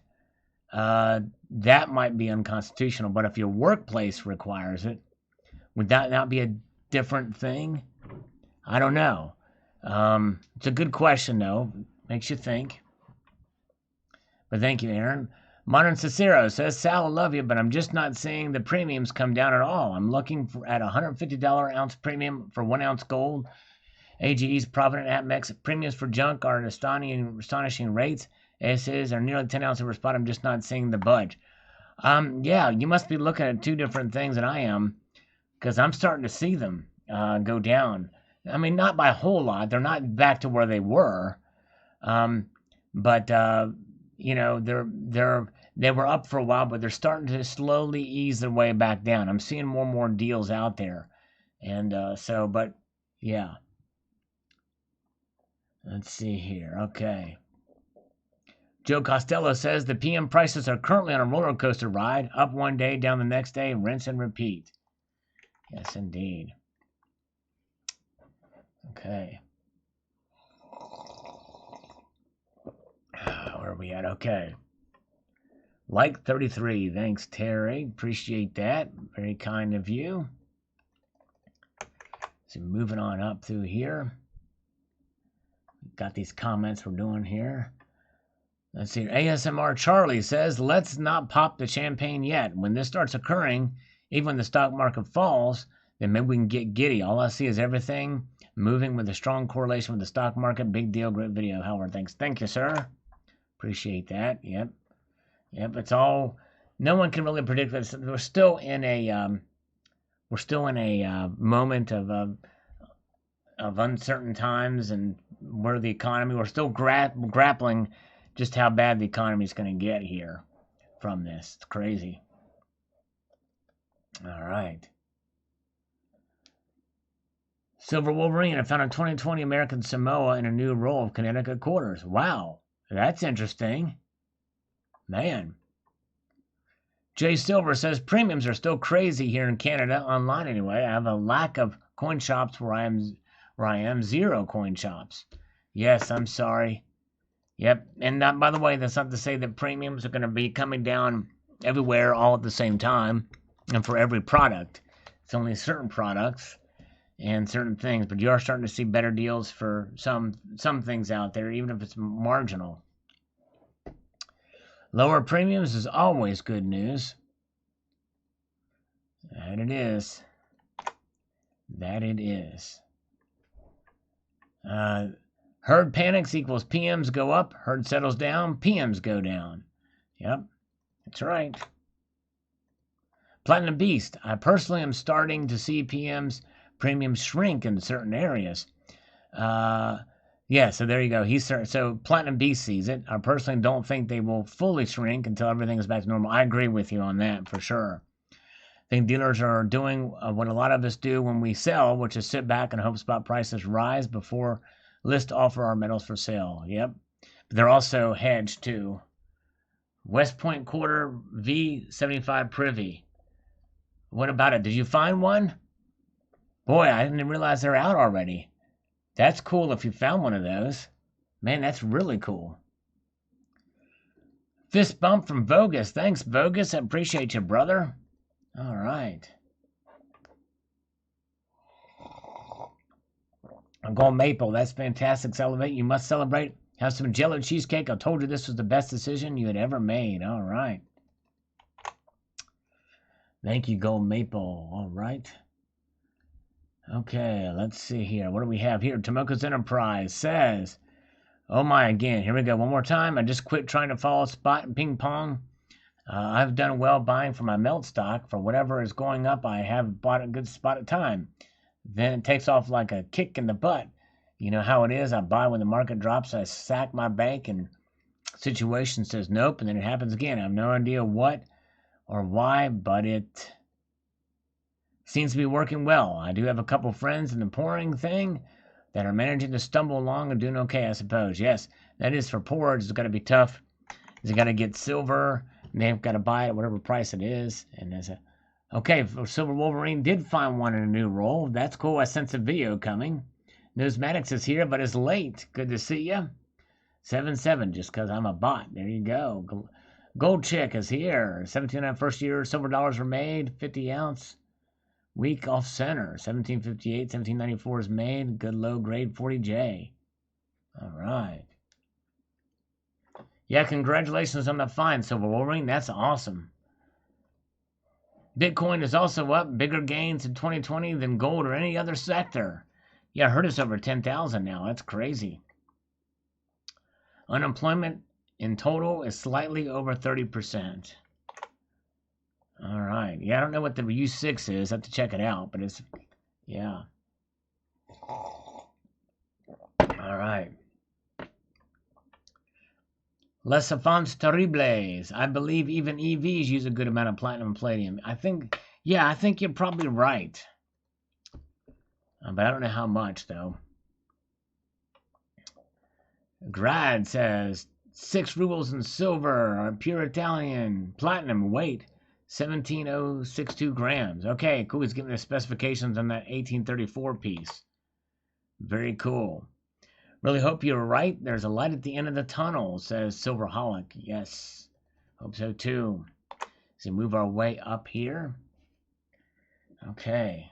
that might be unconstitutional. But if your workplace requires it, would that not be a different thing? I don't know. It's a good question, though. Makes you think. But thank you, Aaron. Modern Cicero says, Sal, I love you, but I'm just not seeing the premiums come down at all. I'm looking at a $150 ounce premium for 1 ounce gold. AGE's Provident APMEX premiums for junk are at astonishing rates. ASAs are nearly 10 ounces per spot. I'm just not seeing the budge. Yeah, you must be looking at two different things than I am, because I'm starting to see them go down. I mean, not by a whole lot. They're not back to where they were, but you know, they were up for a while, but they're starting to slowly ease their way back down. I'm seeing more and more deals out there, and but yeah. Let's see here. Okay. Joe Costello says the PM prices are currently on a roller coaster ride, up one day, down the next day, rinse and repeat. Yes, indeed. Okay. Where are we at? Okay. Like 33. Thanks, Terry. Appreciate that. Very kind of you. So moving on up through here. Got these comments we're doing here. Let's see. ASMR Charlie says, let's not pop the champagne yet. When this starts occurring, even when the stock market falls, then maybe we can get giddy. All I see is everything moving with a strong correlation with the stock market. Big deal. Great video, Howard. Thanks. Thank you, sir. Appreciate that. Yep. It's all. No one can really predict this. We're still in a moment of uncertain times, and where the economy. We're still grappling just how bad the economy is going to get here from this. It's crazy. All right. Silver Wolverine, I found a 2020 American Samoa in a new role of Connecticut quarters. Wow, that's interesting. Man. Jay Silver says premiums are still crazy here in Canada, online anyway. I have a lack of coin shops where I am, 0 coin shops. Yes, I'm sorry. Yep, and by the way, that's not to say that premiums are going to be coming down everywhere all at the same time and for every product. It's only certain products and certain things, but you are starting to see better deals for some things out there, even if it's marginal. Lower premiums is always good news. That it is. That it is. Herd panics equals PMs go up. Herd settles down. PMs go down. Yep, that's right. Platinum Beast. I personally am starting to see premiums shrink in certain areas. Yeah, so there you go. So Platinum Beast sees it. I personally don't think they will fully shrink until everything is back to normal. I agree with you on that for sure. I think dealers are doing what a lot of us do when we sell, which is sit back and hope spot prices rise before list offer our metals for sale. Yep. But they're also hedged too. West Point Quarter V75 Privy. What about it? Did you find one? Boy, I didn't realize they're out already. That's cool if you found one of those. Man, that's really cool. Fist bump from Vogus. Thanks, Vogus. I appreciate you, brother. All right. Gold Maple. That's fantastic. Salivate. You must celebrate. Have some Jello cheesecake. I told you this was the best decision you had ever made. All right. Thank you, Gold Maple. All right. Okay, let's see here. What do we have here? Tomoko's Enterprise says, oh my, again, here we go. One more time. I just quit trying to follow spot and ping pong. I've done well buying for my melt stock. For whatever is going up, I have bought a good spot at time. Then it takes off like a kick in the butt. You know how it is. I buy when the market drops. I sack my bank, and situation says nope, and then it happens again. I have no idea what or why, but it seems to be working well. I do have a couple friends in the pouring thing that are managing to stumble along and doing okay, I suppose. Yes, that is for pourers. It's got to be tough. They got to get silver, and they've got to buy it at whatever price it is. And there's a okay. Silver Wolverine did find one in a new role. That's cool. I sense a video coming. Newsmatics is here, but it's late. Good to see you. 7-7, just because I'm a bot. There you go. Gold Chick is here. 1709 first year. Silver dollars were made. 50 ounce. Week off center. 1758. 1794 is made. Good low grade 40J. All right. Yeah, congratulations on the find, Silver Wolverine. That's awesome. Bitcoin is also up. Bigger gains in 2020 than gold or any other sector. Yeah, I heard it's over 10,000 now. That's crazy. Unemployment in total is slightly over 30%. All right. Yeah, I don't know what the U6 is. I have to check it out, but it's, yeah. All right. Les Enfants Terribles. I believe even EVs use a good amount of platinum and palladium. I think you're probably right. But I don't know how much, though. Grad says 6 rubles in silver, pure Italian, platinum, weight 17,062 grams. Okay, cool. He's giving the specifications on that 1834 piece. Very cool. Really hope you're right. There's a light at the end of the tunnel, says Silverholic. Yes, hope so too. So move our way up here. Okay.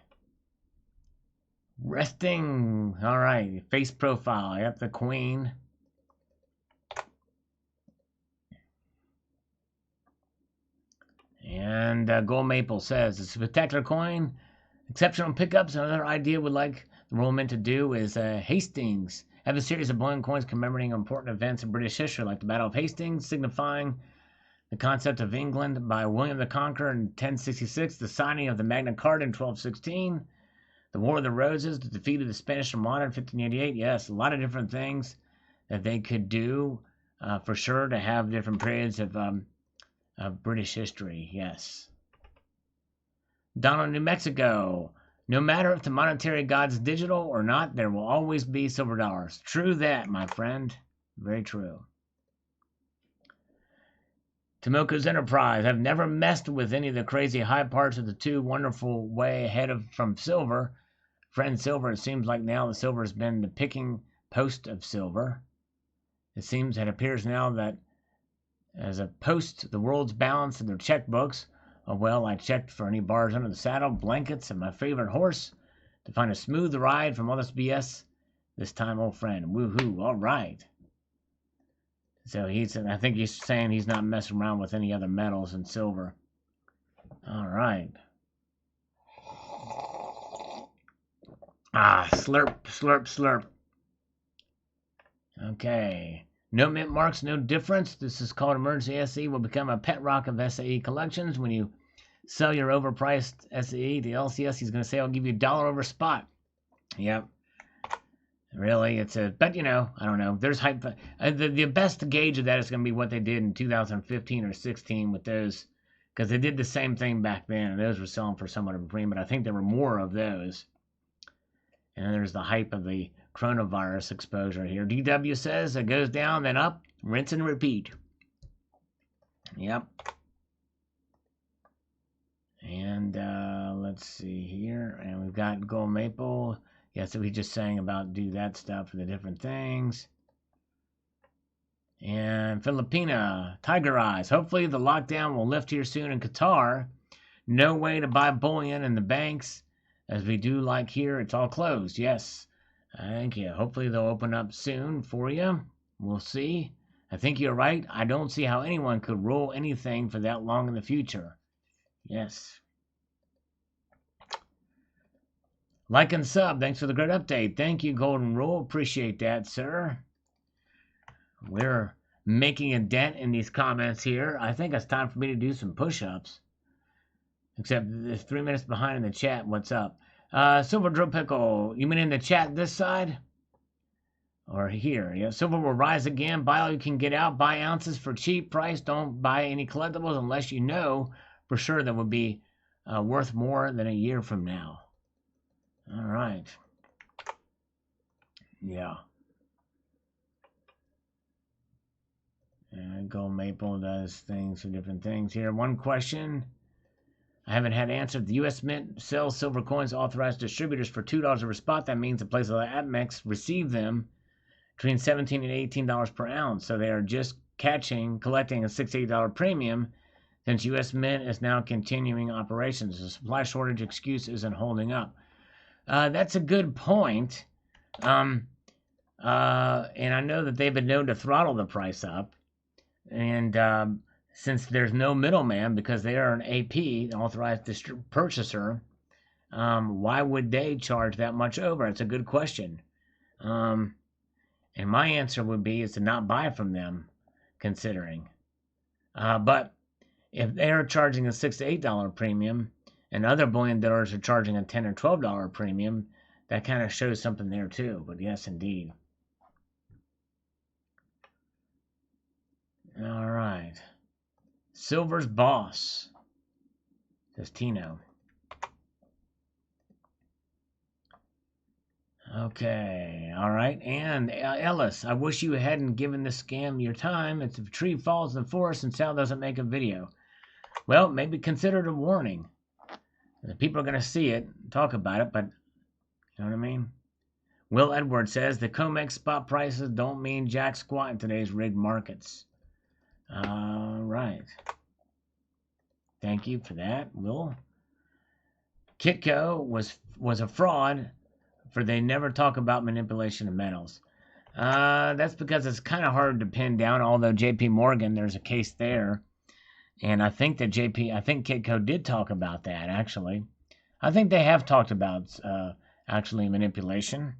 Resting. All right. Face profile. Yep, the queen. And Gold Maple says, it's a spectacular coin. Exceptional pickups. Another idea would like the Rollman to do is Hastings. Have a series of bullion coins commemorating important events in British history, like the Battle of Hastings, signifying the concept of England by William the Conqueror in 1066, the signing of the Magna Carta in 1216, the War of the Roses, the defeat of the Spanish Armada in 1588. Yes, a lot of different things that they could do for sure to have different periods of British history. Yes. Donald, New Mexico. No matter if the monetary god's digital or not, there will always be silver dollars. True that, my friend. Very true. Tomoko's Enterprise. I've never messed with any of the crazy high parts of the two wonderful way ahead of from silver. Friend silver, it seems like now the silver has been the picking post of silver. It appears now that as a post, the world's balance in their checkbooks. Oh, well, I checked for any bars under the saddle, blankets, and my favorite horse to find a smooth ride from all this BS this time, old friend. Woohoo, all right. So I think he's saying he's not messing around with any other metals and silver. All right. Slurp, slurp, slurp. Okay. No mint marks, no difference. This is called Emergency SE. Will become a pet rock of SAE collections. When you sell your overpriced SAE to LCS, he's going to say, I'll give you $1 over spot. Yep. Really, but you know, I don't know. There's hype. The best gauge of that is going to be what they did in 2015 or 16 with those, because they did the same thing back then. And those were selling for somewhat of a premium, but I think there were more of those. And then there's the hype of the coronavirus exposure here. DW says it goes down, then up, rinse and repeat. Yep. And let's see here. And we've got Gold Maple. Yeah, so we just saying about do that stuff for the different things. And Filipina, Tiger Eyes. Hopefully the lockdown will lift here soon in Qatar. No way to buy bullion in the banks. As we do like here, it's all closed. Yes. Thank you. Hopefully they'll open up soon for you. We'll see. I think you're right. I don't see how anyone could roll anything for that long in the future. Yes. Like and sub. Thanks for the great update. Thank you, Golden Rule. Appreciate that, sir. We're making a dent in these comments here. I think it's time for me to do some push-ups. Except there's 3 minutes behind in the chat. What's up? Silver Drill Pickle, you mean in the chat this side? Or here? Yeah, silver will rise again. Buy all you can get out. Buy ounces for cheap price. Don't buy any collectibles unless you know for sure that would be worth more than a year from now. All right. Yeah. And Gold Maple does things for different things here. One question I haven't had answered. The U.S. Mint sells silver coins authorized distributors for $2 per spot. That means the places like APMEX receive them between $17 and $18 per ounce. So they are just collecting a $68 premium since U.S. Mint is now continuing operations. The supply shortage excuse isn't holding up. That's a good point. And I know that they've been known to throttle the price up. And since there's no middleman, because they are an AP, an authorized purchaser, why would they charge that much over? It's a good question. And my answer would be is to not buy from them, considering. But if they're charging a $6 to $8 premium, and other bullion dealers are charging a $10 or $12 premium, that kind of shows something there too. But yes, indeed. All right. Silver's boss, says Tino. Okay, all right. And Ellis, I wish you hadn't given this scam your time. It's if a tree falls in the forest and Sal doesn't make a video. Well, maybe consider it a warning. The people are going to see it, talk about it, but you know what I mean? Will Edwards says the COMEX spot prices don't mean jack squat in today's rigged markets. All right. Thank you for that, Will. Kitco was a fraud, for they never talk about manipulation of metals. That's because it's kind of hard to pin down, although JP Morgan, there's a case there. And I think that Kitco did talk about that, actually. I think they have talked about, actually, manipulation.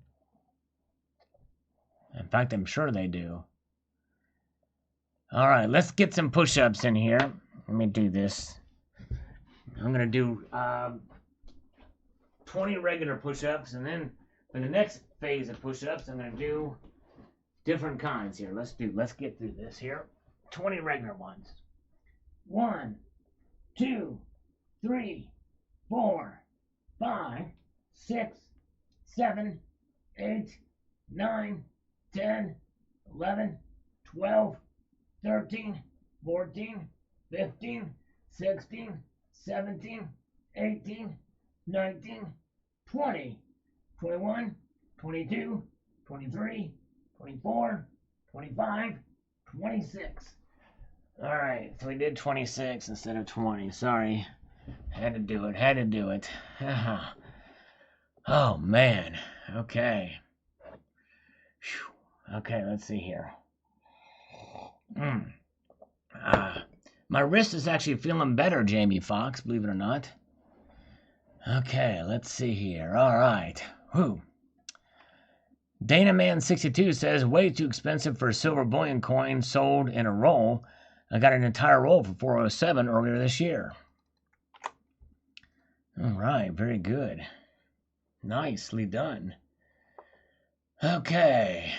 In fact, I'm sure they do. All right, let's get some push-ups in here. Let me do this. I'm going to do 20 regular push-ups, and then for the next phase of push-ups, I'm going to do different kinds here. Let's get through this here. 20 regular ones. 1, 2, 3, 4, 5, 6, 7, 8, 9, 10, 11, 12, 13, 14, 15, 16, 17, 18, 19, 20, 21, 22, 23, 24, 25, 26. All right, so we did 26 instead of 20. Sorry. Had to do it. Oh, man. Okay. Whew. Okay, let's see here. My wrist is actually feeling better, Jamie Fox, believe it or not. Okay, let's see here. All right. Whew. DanaMan62 says, way too expensive for a silver bullion coin sold in a roll. I got an entire roll for $407 earlier this year. All right, very good. Nicely done. Okay.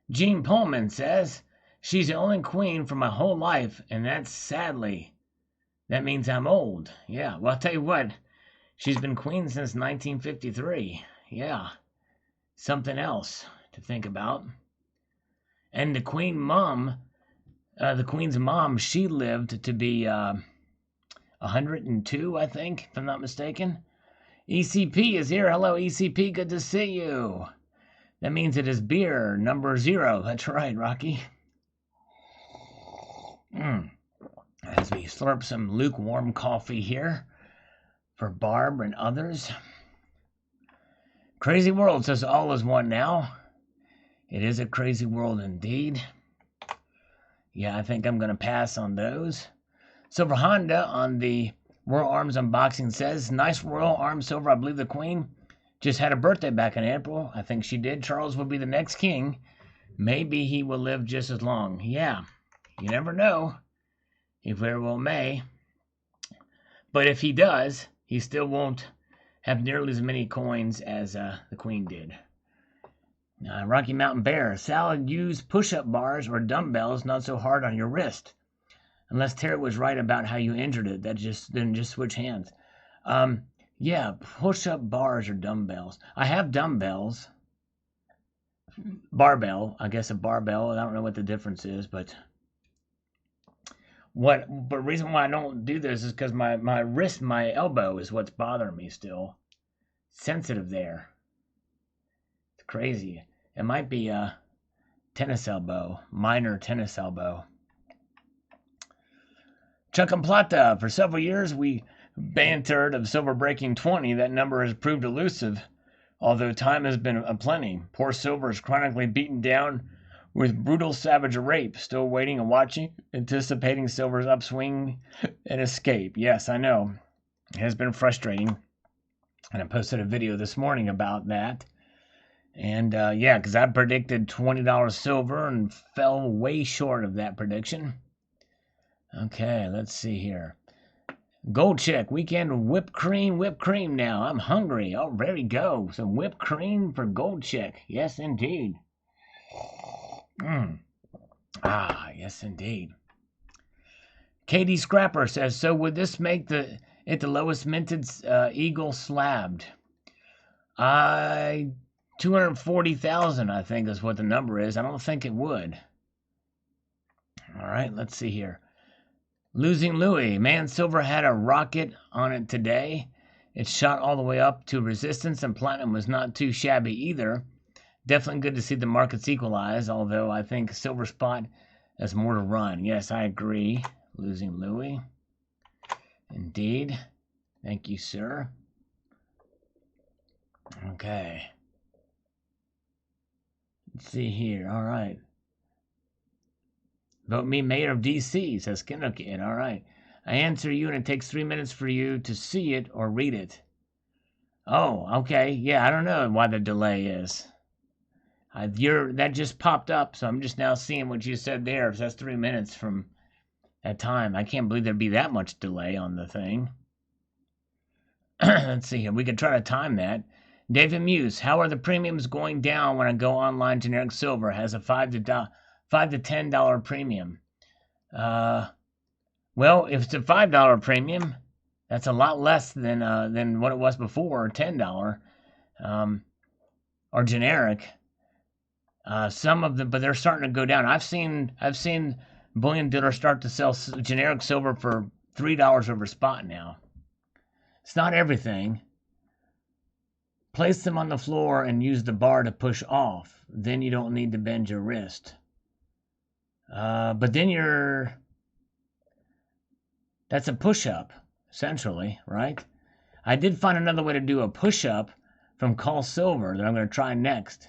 Jean Pullman says, she's the only queen for my whole life, and that's sadly. That means I'm old. Yeah, well, I'll tell you what. She's been queen since 1953. Yeah. Something else to think about. And the queen's mom, she lived to be 102, I think, if I'm not mistaken. ECP is here. Hello, ECP. Good to see you. That means it is beer number 0. That's right, Rocky. As we slurp some lukewarm coffee here for Barb and others. Crazy world, says all is one now. It is a crazy world indeed. Yeah, I think I'm going to pass on those. Silver Honda on the Royal Arms unboxing says, nice Royal Arms silver. I believe the Queen just had a birthday back in April. I think she did. Charles will be the next king. maybe he will live just as long. Yeah, you never know. He very well may. But if he does, he still won't have nearly as many coins as the Queen did. Rocky Mountain Bear. Sal, use push-up bars or dumbbells, not so hard on your wrist. Unless Terry was right about how you injured it, then just switch hands. Yeah, push-up bars or dumbbells. I have dumbbells. Barbell, I guess a barbell. I don't know what the difference is, but the reason why I don't do this is because my wrist, my elbow is what's bothering me still. Sensitive there. It's crazy. It might be a tennis elbow, minor tennis elbow. Chuck and Plata. For several years, we bantered of silver breaking 20. That number has proved elusive, although time has been aplenty. Poor silver is chronically beaten down with brutal savage rape. Still waiting and watching, anticipating silver's upswing and escape. Yes, I know. It has been frustrating. And I posted a video this morning about that. And yeah, because I predicted $20 silver and fell way short of that prediction. Okay, let's see here. Gold check, weekend whipped cream now. I'm hungry. Oh, there you go. Some whipped cream for gold check. Yes, indeed. Yes, indeed. Katie Scrapper says, so would this make it the lowest minted eagle slabbed? 240,000, I think, is what the number is. I don't think it would. All right, let's see here. Losing Louis. Man, silver had a rocket on it today. It shot all the way up to resistance, and platinum was not too shabby either. Definitely good to see the markets equalize, although I think silver spot has more to run. Yes, I agree. Losing Louis. Indeed. Thank you, sir. Okay. Let's see here. All right. Vote me mayor of D.C., says Kinderkid. All right. I answer you, and it takes 3 minutes for you to see it or read it. Oh, okay. Yeah, I don't know why the delay is. That just popped up, so I'm just now seeing what you said there. So that's 3 minutes from that time. I can't believe there'd be that much delay on the thing. Let's see here. We could try to time that. David Muse, how are the premiums going down when I go online? Generic silver has a $5 to $10 premium. Well, if it's a $5 premium, that's a lot less than what it was before, $10, or generic. Some of them, but they're starting to go down. I've seen bullion dealers start to sell generic silver for $3 over spot now. It's not everything. Place them on the floor and use the bar to push off. Then you don't need to bend your wrist. But then that's a push-up, essentially, right? I did find another way to do a push-up from Call Silver that I'm going to try next.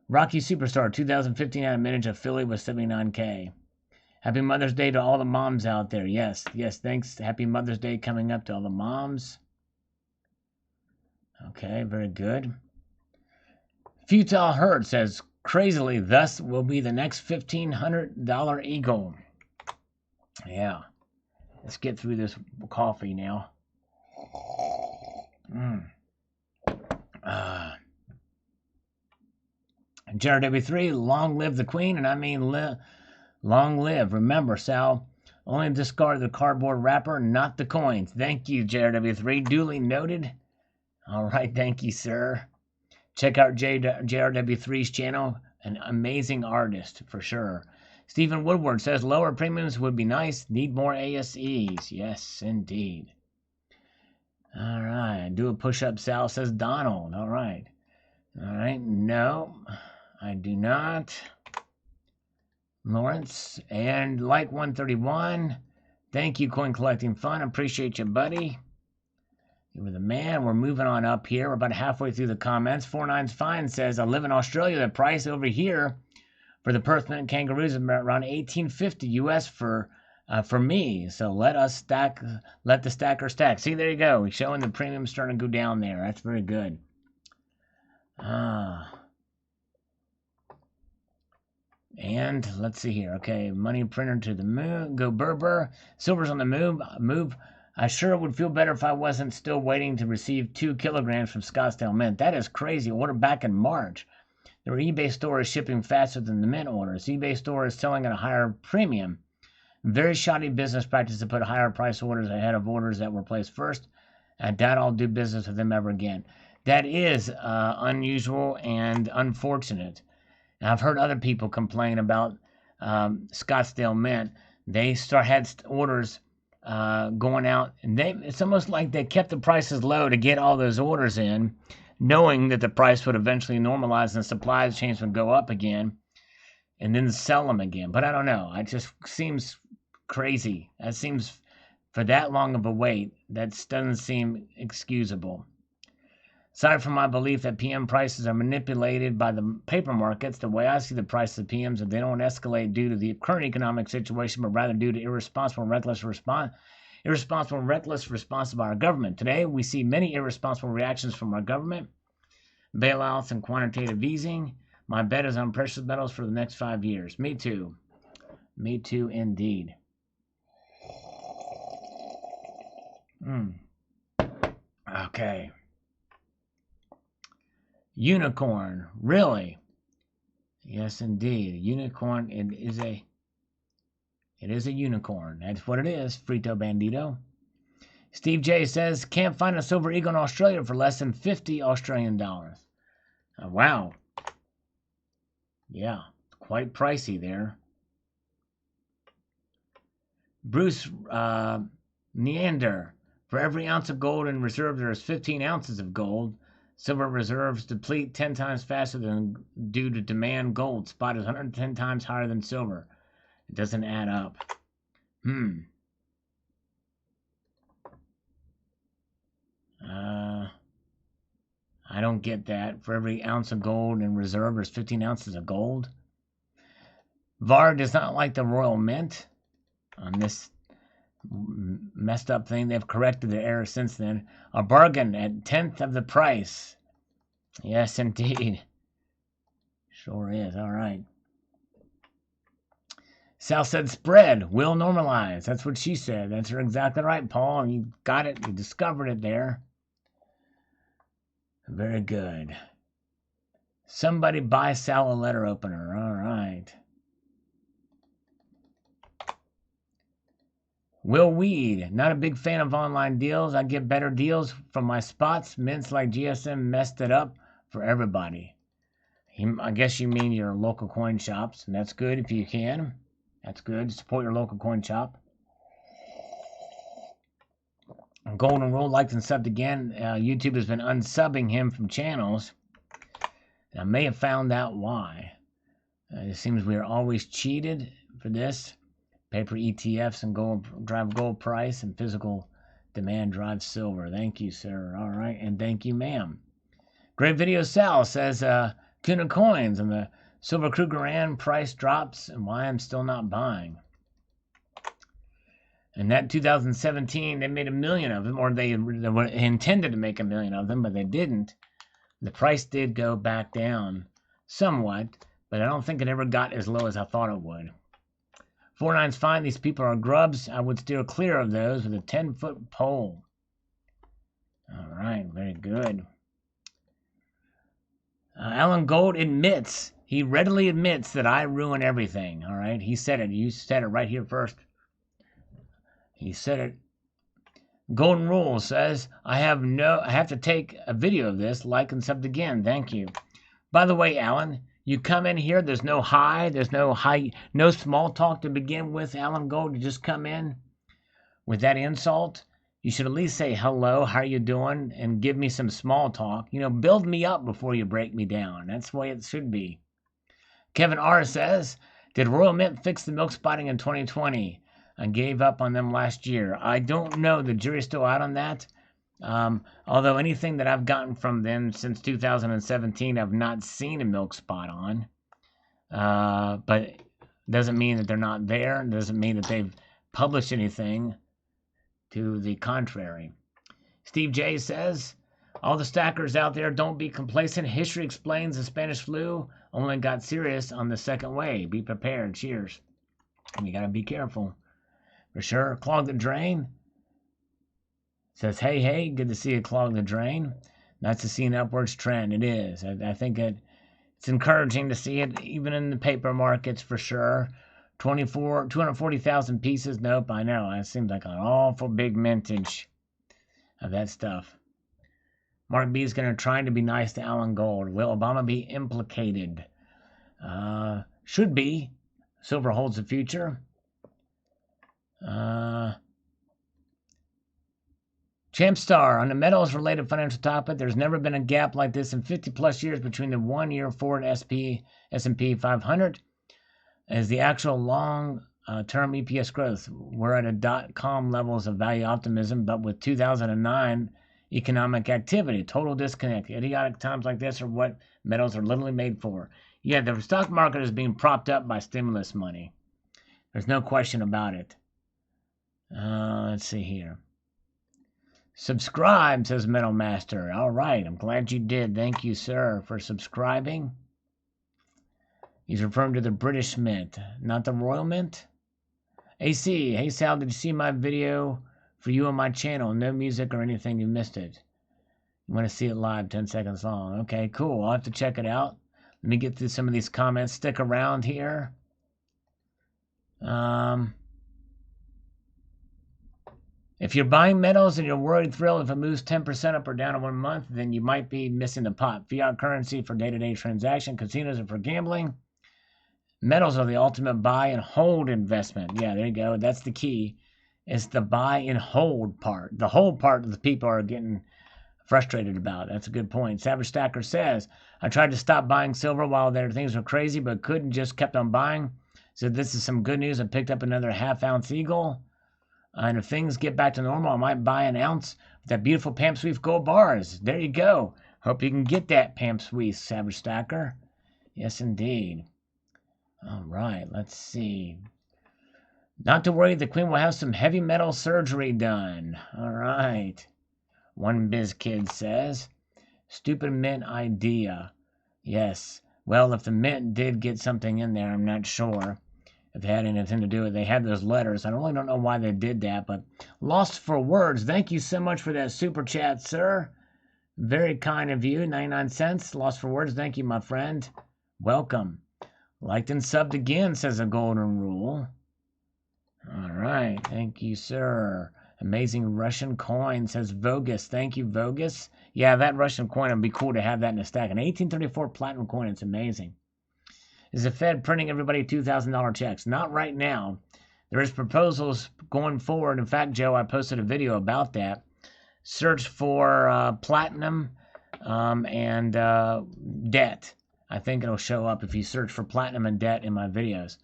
Rocky Superstar 2015 had a minute of Philly with 79K. Happy Mother's Day to all the moms out there. Yes, thanks. Happy Mother's Day coming up to all the moms. Okay, very good. Futile Herd says, crazily, thus will be the next $1,500 eagle. Yeah. Let's get through this coffee now. JRW3, long live the Queen, and I mean long live. Remember, Sal, only discard the cardboard wrapper, not the coins. Thank you, JRW3. Duly noted. All right, thank you, sir. Check out JRW3's channel. An amazing artist, for sure. Stephen Woodward says, lower premiums would be nice. Need more ASEs. Yes, indeed. All right. Do a push-up, Sal, says Donald. All right. All right. No, I do not. Lawrence and Light 131. Thank you, Coin Collecting Fun. Appreciate you, buddy. You were the man. We're moving on up here. We're about halfway through the comments. 49's Fine says, I live in Australia. The price over here for the Perth Mint kangaroos is around $18.50 US for me. So let the stacker stack. See, there you go. We're showing the premium starting to go down there. That's very good. And let's see here. Okay, money printer to the moon. Go Berber. Silver's on the move. I sure would feel better if I wasn't still waiting to receive 2 kilograms from Scottsdale Mint. That is crazy. Ordered back in March. Their eBay store is shipping faster than the Mint orders. eBay store is selling at a higher premium. Very shoddy business practice to put higher price orders ahead of orders that were placed first. I doubt I'll do business with them ever again. That is unusual and unfortunate. And I've heard other people complain about Scottsdale Mint. They had orders going out, and it's almost like they kept the prices low to get all those orders in, knowing that the price would eventually normalize and supply chains would go up again, and then sell them again. But I don't know. It just seems crazy. That seems, for that long of a wait, that doesn't seem excusable. Aside from my belief that PM prices are manipulated by the paper markets, the way I see the price of PMs is they don't escalate due to the current economic situation, but rather due to irresponsible and reckless response by our government. Today, we see many irresponsible reactions from our government, bailouts and quantitative easing. My bet is on precious metals for the next 5 years. Me too. Me too, indeed. Okay. Unicorn, really? Yes, indeed. Unicorn. It is a unicorn. That's what it is. Frito Bandito. Steve J says can't find a silver eagle in Australia for less than 50 Australian dollars. Wow. Yeah, quite pricey there. Bruce Neander. For every ounce of gold in reserve, there is 15 ounces of gold. Silver reserves deplete 10 times faster than due to demand. Gold spot is 110 times higher than silver. It doesn't add up. I don't get that. For every ounce of gold in reserve, there's 15 ounces of gold. VAR does not like the Royal Mint on this messed up thing. They've corrected their error since then. A bargain at 1/10 of the price. Yes, indeed. Sure is. All right. Sal said spread will normalize. That's what she said. That's exactly right, Paul. You got it. You discovered it there. Very good. Somebody buy Sal a letter opener. All right. Will Weed, not a big fan of online deals. I get better deals from my spots. Mints like GSM messed it up for everybody. I guess you mean your local coin shops, and that's good if you can. That's good. Support your local coin shop. Golden Rule liked and subbed again. YouTube has been unsubbing him from channels. I may have found out why. It seems we are always cheated for this. Paper ETFs and gold drive gold price, and physical demand drives silver. Thank you, sir. All right, and thank you, ma'am. Great video. Sal says Kuna coins and the silver Krugerrand price drops, and why I'm still not buying. And that 2017, they made 1 million of them, or they intended to make 1 million of them, but they didn't. The price did go back down somewhat, but I don't think it ever got as low as I thought it would. 49's fine. These people are grubs. I would steer clear of those with a 10-foot pole. All right, very good. Alan Gold admits, he readily admits that I ruin everything. All right, he said it. You said it right here first. He said it. Golden Rule says, I have to take a video of this, like and sub again. Thank you. By the way, Alan, you come in here, there's no no small talk to begin with, Alan Gold. You just come in with that insult. You should at least say hello, how are you doing, and give me some small talk. You know, build me up before you break me down. That's the way it should be. Kevin R. says, did Royal Mint fix the milk spotting in 2020? I gave up on them last year. I don't know. The jury's still out on that. Although anything that I've gotten from them since 2017, I've not seen a milk spot on. But doesn't mean that they're not there. It doesn't mean that they've published anything to the contrary. Steve J says, All the stackers out there, don't be complacent. History explains the Spanish flu only got serious on the second wave. Be prepared. Cheers. And you got to be careful. For sure. Clog the drain. Says, hey, good to see you clog the drain. Nice to see an upwards trend. It is. I think it's encouraging to see it, even in the paper markets, for sure. 240,000 pieces. Nope, I know. It seems like an awful big mintage of that stuff. Mark B is going to try to be nice to Alan Gold. Will Obama be implicated? Should be. Silver holds the future. Champstar, on the metals-related financial topic, there's never been a gap like this in 50-plus years between the one-year forward S&P 500 as the actual long-term EPS growth. We're at a dot-com levels of value optimism, but with 2009 economic activity, total disconnect. Idiotic times like this are what metals are literally made for. Yeah, the stock market is being propped up by stimulus money. There's no question about it. Let's see here. Subscribe, says Metal Master. All right, I'm glad you did. Thank you, sir, for subscribing. He's referring to the British Mint, not the Royal Mint. AC, hey Sal, did you see my video for you on my channel? No music or anything, you missed it. You want to see it live, 10 seconds long. Okay, cool. I'll have to check it out. Let me get through some of these comments. Stick around here. If you're buying metals and you're worried thrilled if it moves 10% up or down in 1 month, then you might be missing the pot. Fiat currency for day-to-day transaction, casinos are for gambling. Metals are the ultimate buy and hold investment. Yeah, there you go. That's the key. It's the buy and hold part. The hold part that the people are getting frustrated about. That's a good point. Savage Stacker says, I tried to stop buying silver while things were crazy, but couldn't, just kept on buying. So this is some good news. I picked up another half-ounce Eagle. And if things get back to normal, I might buy an ounce with that beautiful Pam Swift gold bars. There you go. Hope you can get that, Pam Swift, Savage Stacker. Yes, indeed. All right, let's see. Not to worry, the Queen will have some heavy metal surgery done. All right. One Biz Kid says, stupid mint idea. Yes. Well, if the mint did get something in there, I'm not sure if it had anything to do with it. They had those letters. I really don't know why they did that, but lost for words. Thank you so much for that super chat, sir. Very kind of you. 99 cents. Lost for words. Thank you, my friend. Welcome. Liked and subbed again, says a golden rule. All right. Thank you, sir. Amazing Russian coin, says Vogus. Thank you, Vogus. Yeah, that Russian coin would be cool to have that in a stack. An 1834 platinum coin. It's amazing. Is the Fed printing everybody $2,000 checks? Not right now. There is proposals going forward. In fact, Joe, I posted a video about that. Search for platinum and debt. I think it'll show up if you search for platinum and debt in my videos.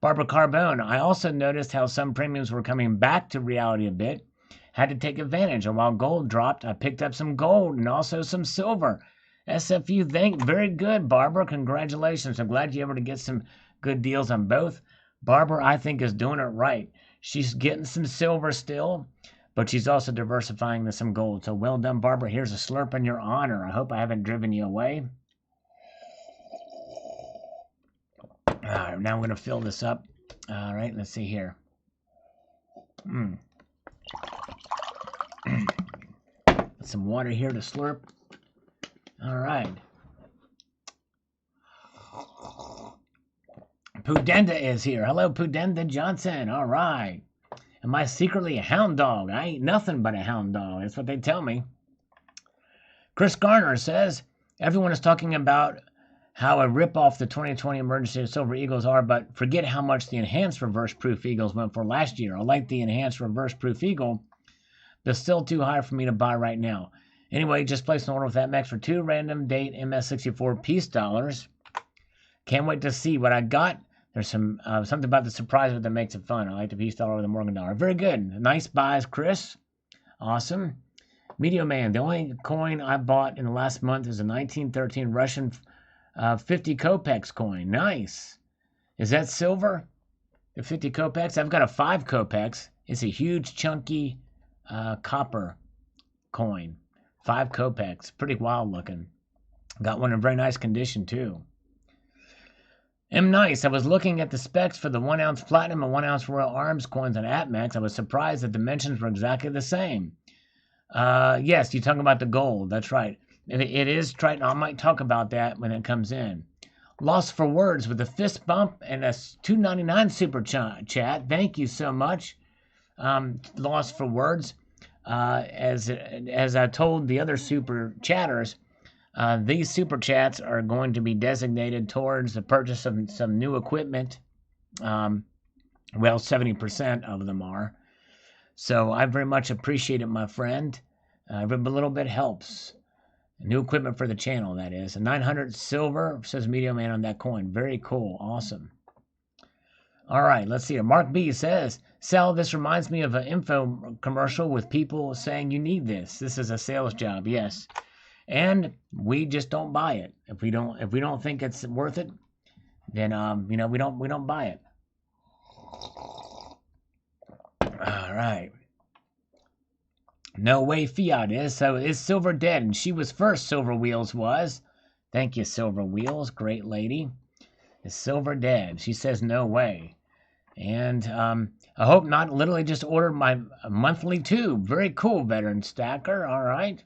Barbara Carbone, I also noticed how some premiums were coming back to reality a bit. Had to take advantage. And while gold dropped, I picked up some gold and also some silver. SFU, very good, Barbara. Congratulations. I'm glad you're able to get some good deals on both. Barbara, I think, is doing it right. She's getting some silver still, but she's also diversifying to some gold. So well done, Barbara. Here's a slurp in your honor. I hope I haven't driven you away. All right, now I'm going to fill this up. All right, let's see here. Some water here to slurp. All right. Pudenda is here. Hello, Pudenda Johnson. All right. Am I secretly a hound dog? I ain't nothing but a hound dog. That's what they tell me. Chris Garner says, everyone is talking about how a rip-off the 2020 emergency silver eagles are, but forget how much the enhanced reverse-proof eagles went for last year. I like the enhanced reverse-proof eagle, but still too high for me to buy right now. Anyway, just place an order with that Max for 2 random date MS64 piece dollars. Can't wait to see what I got. There's some something about the surprise that makes it fun. I like the piece dollar with the Morgan dollar. Very good. Nice buys, Chris. Awesome. Medio Man, the only coin I bought in the last month is a 1913 Russian 50 kopecks coin. Nice. Is that silver? The 50 kopecks? I've got a 5 kopecks. It's a huge, chunky copper coin. 5 kopecks. Pretty wild looking. Got one in very nice condition, too. Nice. I was looking at the specs for the 1 ounce platinum and 1 ounce Royal Arms coins on AppMax. I was surprised that dimensions were exactly the same. Yes, you're talking about the gold. That's right. It is Triton. I might talk about that when it comes in. Lost for words with a fist bump and a $2.99 super chat. Thank you so much. Lost for words. As I told the other super chatters, these super chats are going to be designated towards the purchase of some new equipment. Well, 70% of them are. So I very much appreciate it, my friend. Every little bit helps. New equipment for the channel, that is. A 900 silver, says Media Man on that coin. Very cool. Awesome. All right, let's see here. Mark B says, Sal, this reminds me of an info commercial with people saying you need this. This is a sales job, yes. And we just don't buy it. If we don't think it's worth it, then we don't buy it. All right. No way fiat is. So is Silver dead? And she was first, Silver Wheels was. Thank you, Silver Wheels. Great lady. Is Silver dead? She says no way. And I hope not. Literally just ordered my monthly tube. Very cool, Veteran Stacker. All right.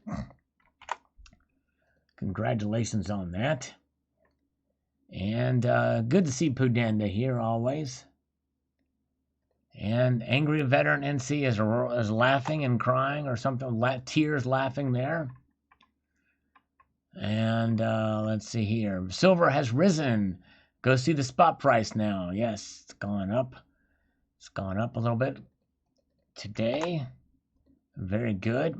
Congratulations on that. And good to see Pudenda here always. And Angry Veteran NC is laughing and crying or something. Tears laughing there. And let's see here. Silver has risen. Go see the spot price now. Yes, it's gone up. It's gone up a little bit today. Very good.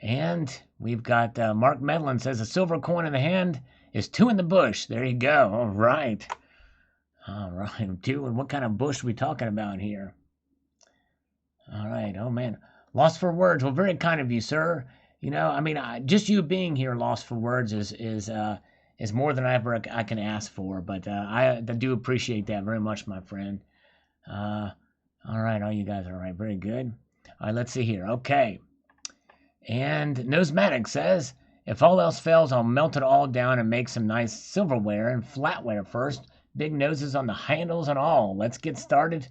And we've got Mark Medlin says a silver coin in the hand is 2 in the bush. There you go. All right. All right. 2. And what kind of bush are we talking about here? All right. Oh, man. Lost for words. Well, very kind of you, sir. You know, I mean, just you being here, lost for words, is more than I can ask for. But I do appreciate that very much, my friend. All right. All you guys are all right. Very good. All right. Let's see here. Okay. And Nosematic says, if all else fails, I'll melt it all down and make some nice silverware and flatware first. Big noses on the handles and all. Let's get started.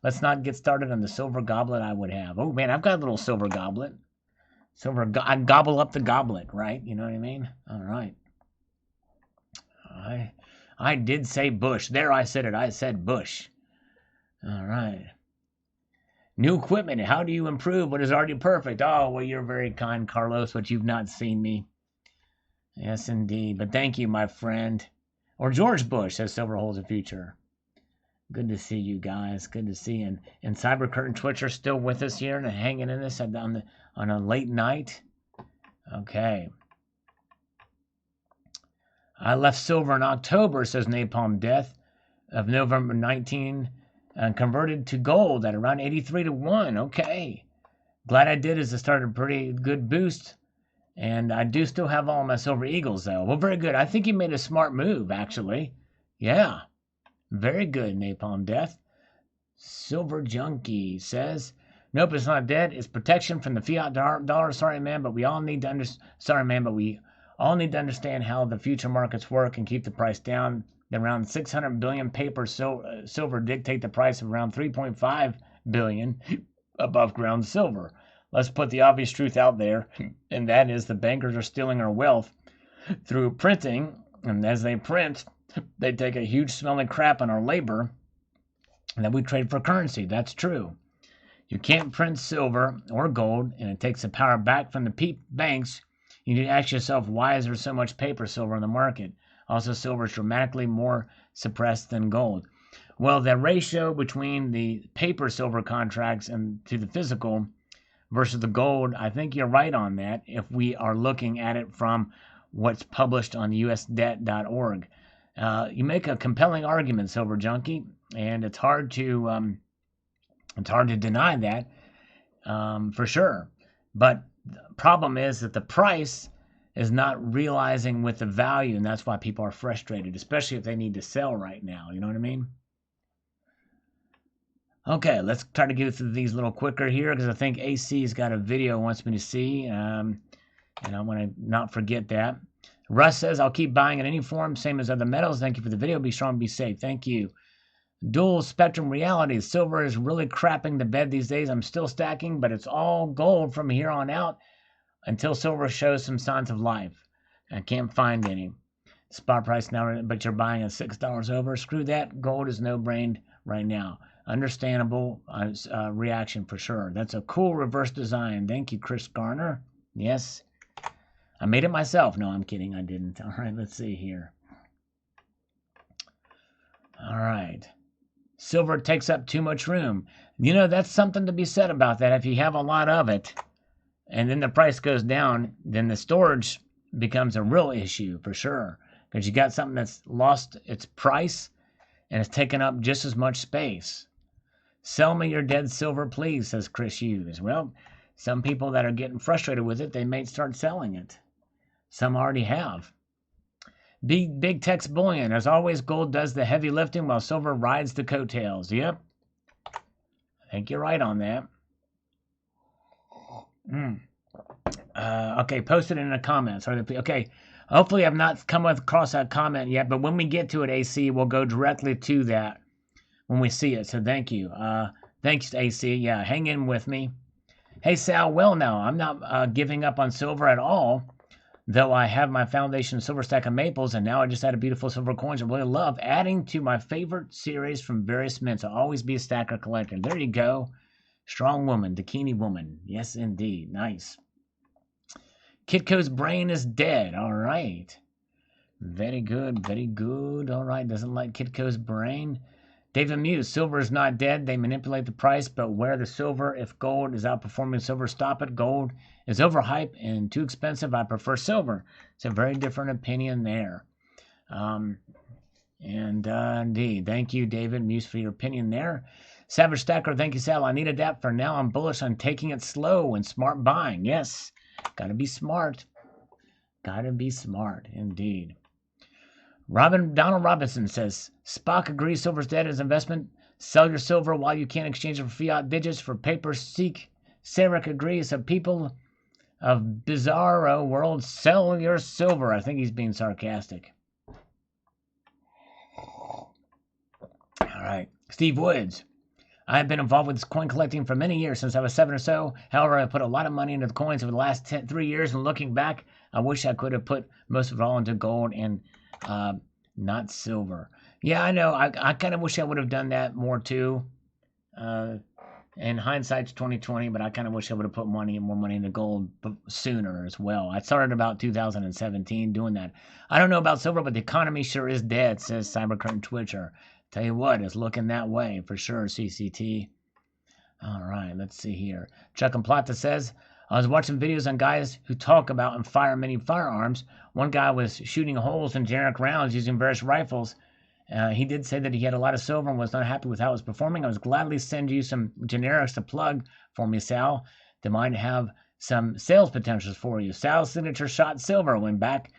Let's not get started on the silver goblet I would have. Oh, man, I've got a little silver goblet. I gobble up the goblet, right? You know what I mean? All right. I did say bush. There, I said it. I said bush. All right. New equipment. How do you improve what is already perfect? Oh, well, you're very kind, Carlos, but you've not seen me. Yes, indeed. But thank you, my friend. Or George Bush says Silver holds a future. Good to see you guys. Good to see you. And Cyber Curtain Twitcher still with us here and hanging in this on a late night. Okay. I left silver in October, says Napalm Death, of November 19, and converted to gold at around 83 to 1. Okay. Glad I did, as it started a pretty good boost. And I do still have all my Silver Eagles, though. Well, very good. I think you made a smart move, actually. Yeah. Very good, Napalm Death. Silver Junkie says, nope, it's not dead. It's protection from the fiat dollar. Sorry, man, but we all need to understand how the future markets work and keep the price down. Around 600 billion paper silver dictate the price of around 3.5 billion above ground silver. Let's put the obvious truth out there, and that is the bankers are stealing our wealth through printing, and as they print, they take a huge smelling crap on our labor, and then we trade for currency. That's true. You can't print silver or gold, and it takes the power back from the banks. You need to ask yourself, why is there so much paper silver in the market? Also, silver is dramatically more suppressed than gold. Well, the ratio between the paper silver contracts and to the physical versus the gold, I think you're right on that if we are looking at it from what's published on usdebt.org. You make a compelling argument, Silver Junkie, and it's hard to deny that for sure. But the problem is that the price is not realizing with the value, and that's why people are frustrated, especially if they need to sell right now. You know what I mean? Okay, let's try to get through these a little quicker here because I think AC's got a video wants me to see. And I want to not forget that. Russ says, I'll keep buying in any form, same as other metals. Thank you for the video. Be strong, be safe. Thank you. Dual spectrum reality. Silver is really crapping the bed these days. I'm still stacking, but it's all gold from here on out until silver shows some signs of life. I can't find any. Spot price now, but you're buying at $6 over. Screw that. Gold is no-brained right now. Understandable reaction for sure. That's a cool reverse design. Thank you, Chris Garner. Yes. I made it myself. No, I'm kidding. I didn't. All right, let's see here. All right. Silver takes up too much room. You know, that's something to be said about that. If you have a lot of it and then the price goes down, then the storage becomes a real issue for sure. Because you got something that's lost its price and it's taken up just as much space. Sell me your dead silver, please, says Chris Hughes. Well, some people that are getting frustrated with it, they may start selling it. Some already have. Big Tex Bullion. As always, gold does the heavy lifting while silver rides the coattails. Yep. I think you're right on that. Okay, post it in the comments. Okay, hopefully I've not come across that comment yet, but when we get to it, AC, we'll go directly to that when we see it. So thank you. Thanks, AC. Yeah, hang in with me. Hey, Sal, well now, I'm not giving up on silver at all. Though I have my foundation silver stack of maples, and now I just added beautiful silver coins. I really love adding to my favorite series from various mints. I'll always be a stacker collector. There you go. Strong woman, Dakini woman. Yes, indeed. Nice. Kitco's brain is dead. All right. Very good. Very good. All right. Doesn't like Kitco's brain. David Muse, silver is not dead. They manipulate the price, but where the silver, if gold is outperforming silver, stop it. Gold is overhyped and too expensive. I prefer silver. It's a very different opinion there. Indeed. Thank you, David Muse, for your opinion there. Savage Stacker, thank you, Sal. I needed that. For now, I'm bullish on taking it slow and smart buying. Yes, gotta be smart. Gotta be smart, indeed. Donald Robinson says, Spock agrees silver's dead as investment. Sell your silver while you can exchange it for fiat digits for paper. Sarek agrees. So people of bizarro world, sell your silver. I think he's being sarcastic. All right. Steve Woods. I have been involved with coin collecting for many years, since I was 7 or so. However, I put a lot of money into the coins over the last 3 years, and looking back, I wish I could have put most of it all into gold and not silver. Yeah, I know. I kind of wish I would have done that more too. In hindsight's 2020, but I kind of wish I would have put more money into gold sooner as well. I started about 2017 doing that. I don't know about silver, but the economy sure is dead, says Cybercurrent Twitcher. Tell you what, it's looking that way for sure, CCT. All right, let's see here. Chuck and Plata says, I was watching videos on guys who talk about and fire many firearms. One guy was shooting holes in generic rounds using various rifles. He did say that he had a lot of silver and was not happy with how it was performing. I was gladly send you some generics to plug for me, Sal. They might have some sales potentials for you. Sal's signature shot silver went back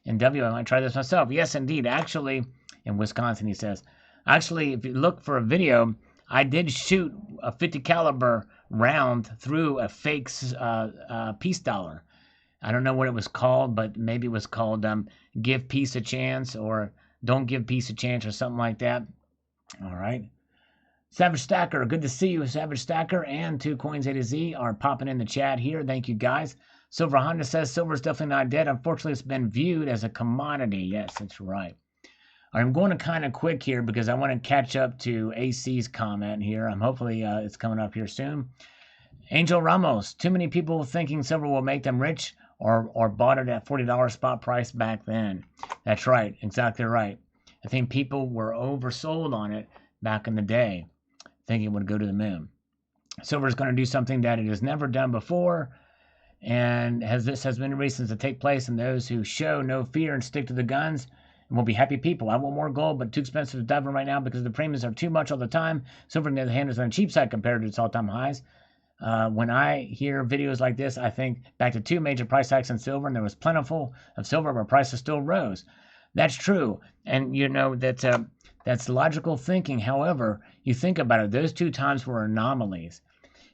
in W. I might try this myself. Yes, indeed. Actually, in Wisconsin, he says. Actually, if you look for a video, I did shoot a 50 caliber round through a fake peace dollar. I don't know what it was called, but maybe it was called Give Peace a Chance or Don't Give Peace a Chance or something like that. All right. Savage Stacker, good to see you, Savage Stacker, and 2 Coins A to Z are popping in the chat here. Thank you, guys. Silver Honda says silver's definitely not dead. Unfortunately, it's been viewed as a commodity. Yes, that's right. I'm going to kind of quick here because I want to catch up to AC's comment here. Hopefully it's coming up here soon. Angel Ramos, too many people thinking silver will make them rich or bought it at $40 spot price back then. That's right, exactly right. I think people were oversold on it back in the day, thinking it would go to the moon. Silver is going to do something that it has never done before, and this has many reasons to take place, and those who show no fear and stick to the guns will be happy people. I want more gold, but too expensive to dive in right now because the premiums are too much all the time. Silver, on the other hand, is on the cheap side compared to its all-time highs. When I hear videos like this, I think back to 2 major price hikes in silver, and there was plentiful of silver, but prices still rose. That's true, and you know that's logical thinking. However, you think about it; those 2 times were anomalies.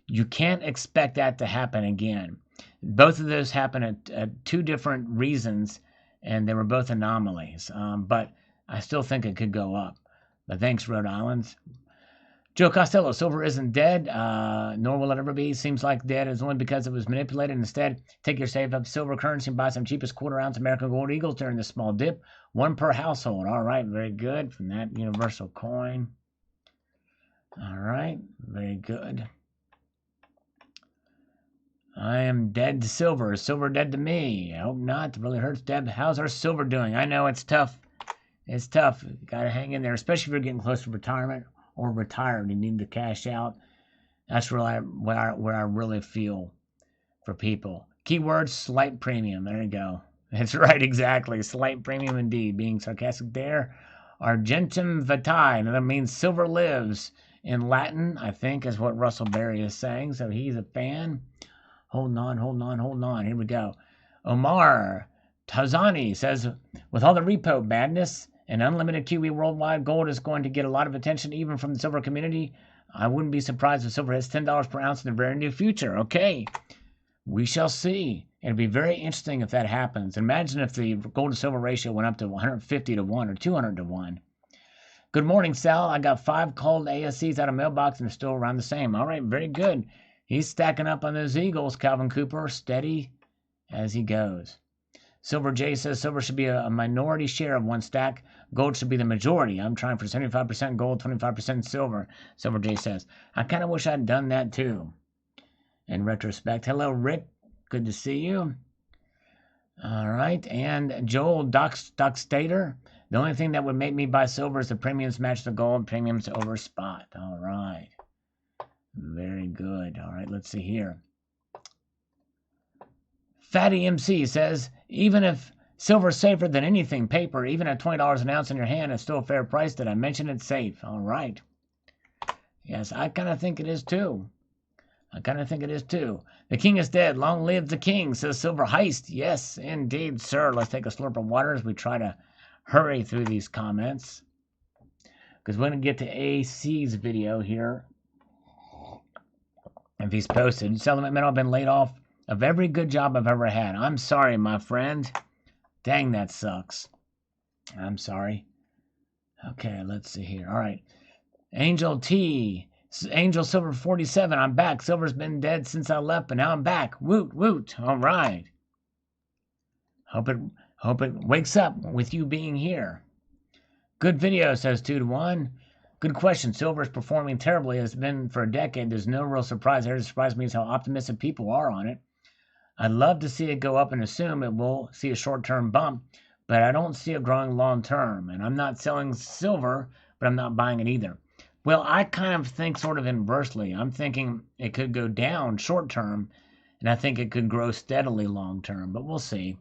You can't expect that to happen again. Both of those happened at two different reasons, and they were both anomalies. But I still think it could go up. But thanks, Rhode Island. Joe Costello, silver isn't dead, nor will it ever be. Seems like dead is only because it was manipulated. Instead, take your saved up silver currency and buy some cheapest quarter-ounce American Gold Eagles during this small dip. One per household. All right, very good. From that universal coin. All right, very good. I am dead to silver. Is silver dead to me? I hope not. It really hurts, Deb. How's our silver doing? I know it's tough. It's tough. You gotta hang in there, especially if you're getting close to retirement or retired. You need to cash out. That's really where I really feel for people. Keyword, slight premium. There you go. That's right, exactly. Slight premium indeed. Being sarcastic there. Argentum vitae. That means silver lives in Latin, I think, is what Russell Berry is saying. So he's a fan. Hold on. Here we go. Omar Tazani says, with all the repo madness and unlimited QE worldwide, gold is going to get a lot of attention, even from the silver community. I wouldn't be surprised if silver hits $10 per ounce in the very near future. Okay, we shall see. It'd be very interesting if that happens. Imagine if the gold to silver ratio went up to 150 to 1 or 200 to 1. Good morning, Sal. I got 5 called ASCs out of mailbox and they're still around the same. All right, very good. He's stacking up on those Eagles, Calvin Cooper, steady as he goes. Silver J says silver should be a minority share of one stack. Gold should be the majority. I'm trying for 75% gold, 25% silver. Silver J says, I kind of wish I'd done that too. In retrospect. Hello, Rick. Good to see you. All right. And Joel Dockstater. The only thing that would make me buy silver is the premiums match the gold, premiums over spot. All right. Very good. All right, let's see here. Fatty MC says, even if silver's safer than anything paper, even at $20 an ounce in your hand, it's still a fair price. Did I mention it's safe? All right. Yes, I kind of think it is too. The king is dead. Long live the king, says Silver Heist. Yes, indeed, sir. Let's take a slurp of water as we try to hurry through these comments, because we're going to get to AC's video here. If he's posted, Salivate Metal, I've been laid off of every good job I've ever had. I'm sorry, my friend. Dang, that sucks. I'm sorry. Okay, let's see here. All right. Angel Silver 47, I'm back. Silver's been dead since I left, but now I'm back. Woot, woot. All right. Hope it wakes up with you being here. Good video, says 2 to 1. Good question. Silver is performing terribly. It's been for a decade. There's no real surprise there. What surprised me is how optimistic people are on it. I'd love to see it go up and assume it will see a short-term bump, but I don't see it growing long-term. And I'm not selling silver, but I'm not buying it either. Well, I kind of think sort of inversely. I'm thinking it could go down short-term, and I think it could grow steadily long-term, but we'll see.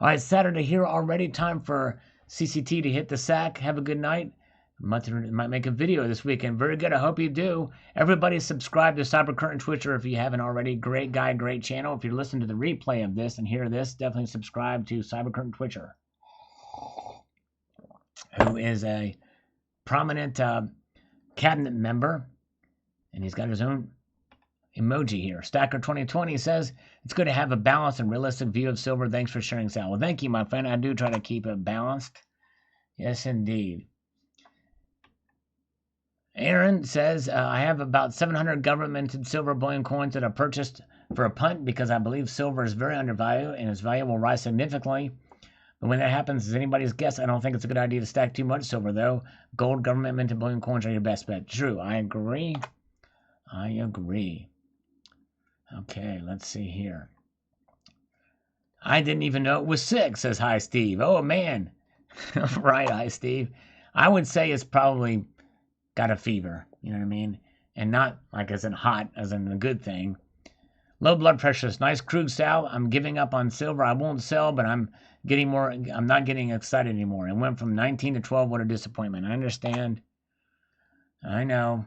All right, Saturday here already. Time for CCT to hit the sack. Have a good night. Might make a video this weekend. Very good. I hope you do. Everybody subscribe to Cybercurrent Twitcher if you haven't already. Great guy, great channel. If you're listening to the replay of this and hear this, definitely subscribe to Cybercurrent Twitcher, who is a prominent cabinet member, and he's got his own emoji here. Stacker 2020 says, it's good to have a balanced and realistic view of silver. Thanks for sharing, Sal. Well, thank you, my friend. I do try to keep it balanced. Yes, indeed. Aaron says, I have about 700 government-minted silver bullion coins that I purchased for a punt because I believe silver is very undervalued and its value will rise significantly. But when that happens, is anybody's guess. I don't think it's a good idea to stack too much silver, though. Gold, government-minted bullion coins are your best bet. True, I agree. Okay, let's see here. I didn't even know it was 6, says Hi Steve. Oh, man. Right, Hi Steve. I would say it's probably got a fever, you know what I mean? And not like as in hot, as in a good thing. Low blood pressure. Nice crude, Sal. I'm giving up on silver. I won't sell, but I'm not getting excited anymore. It went from 19 to 12. What a disappointment. I understand. I know.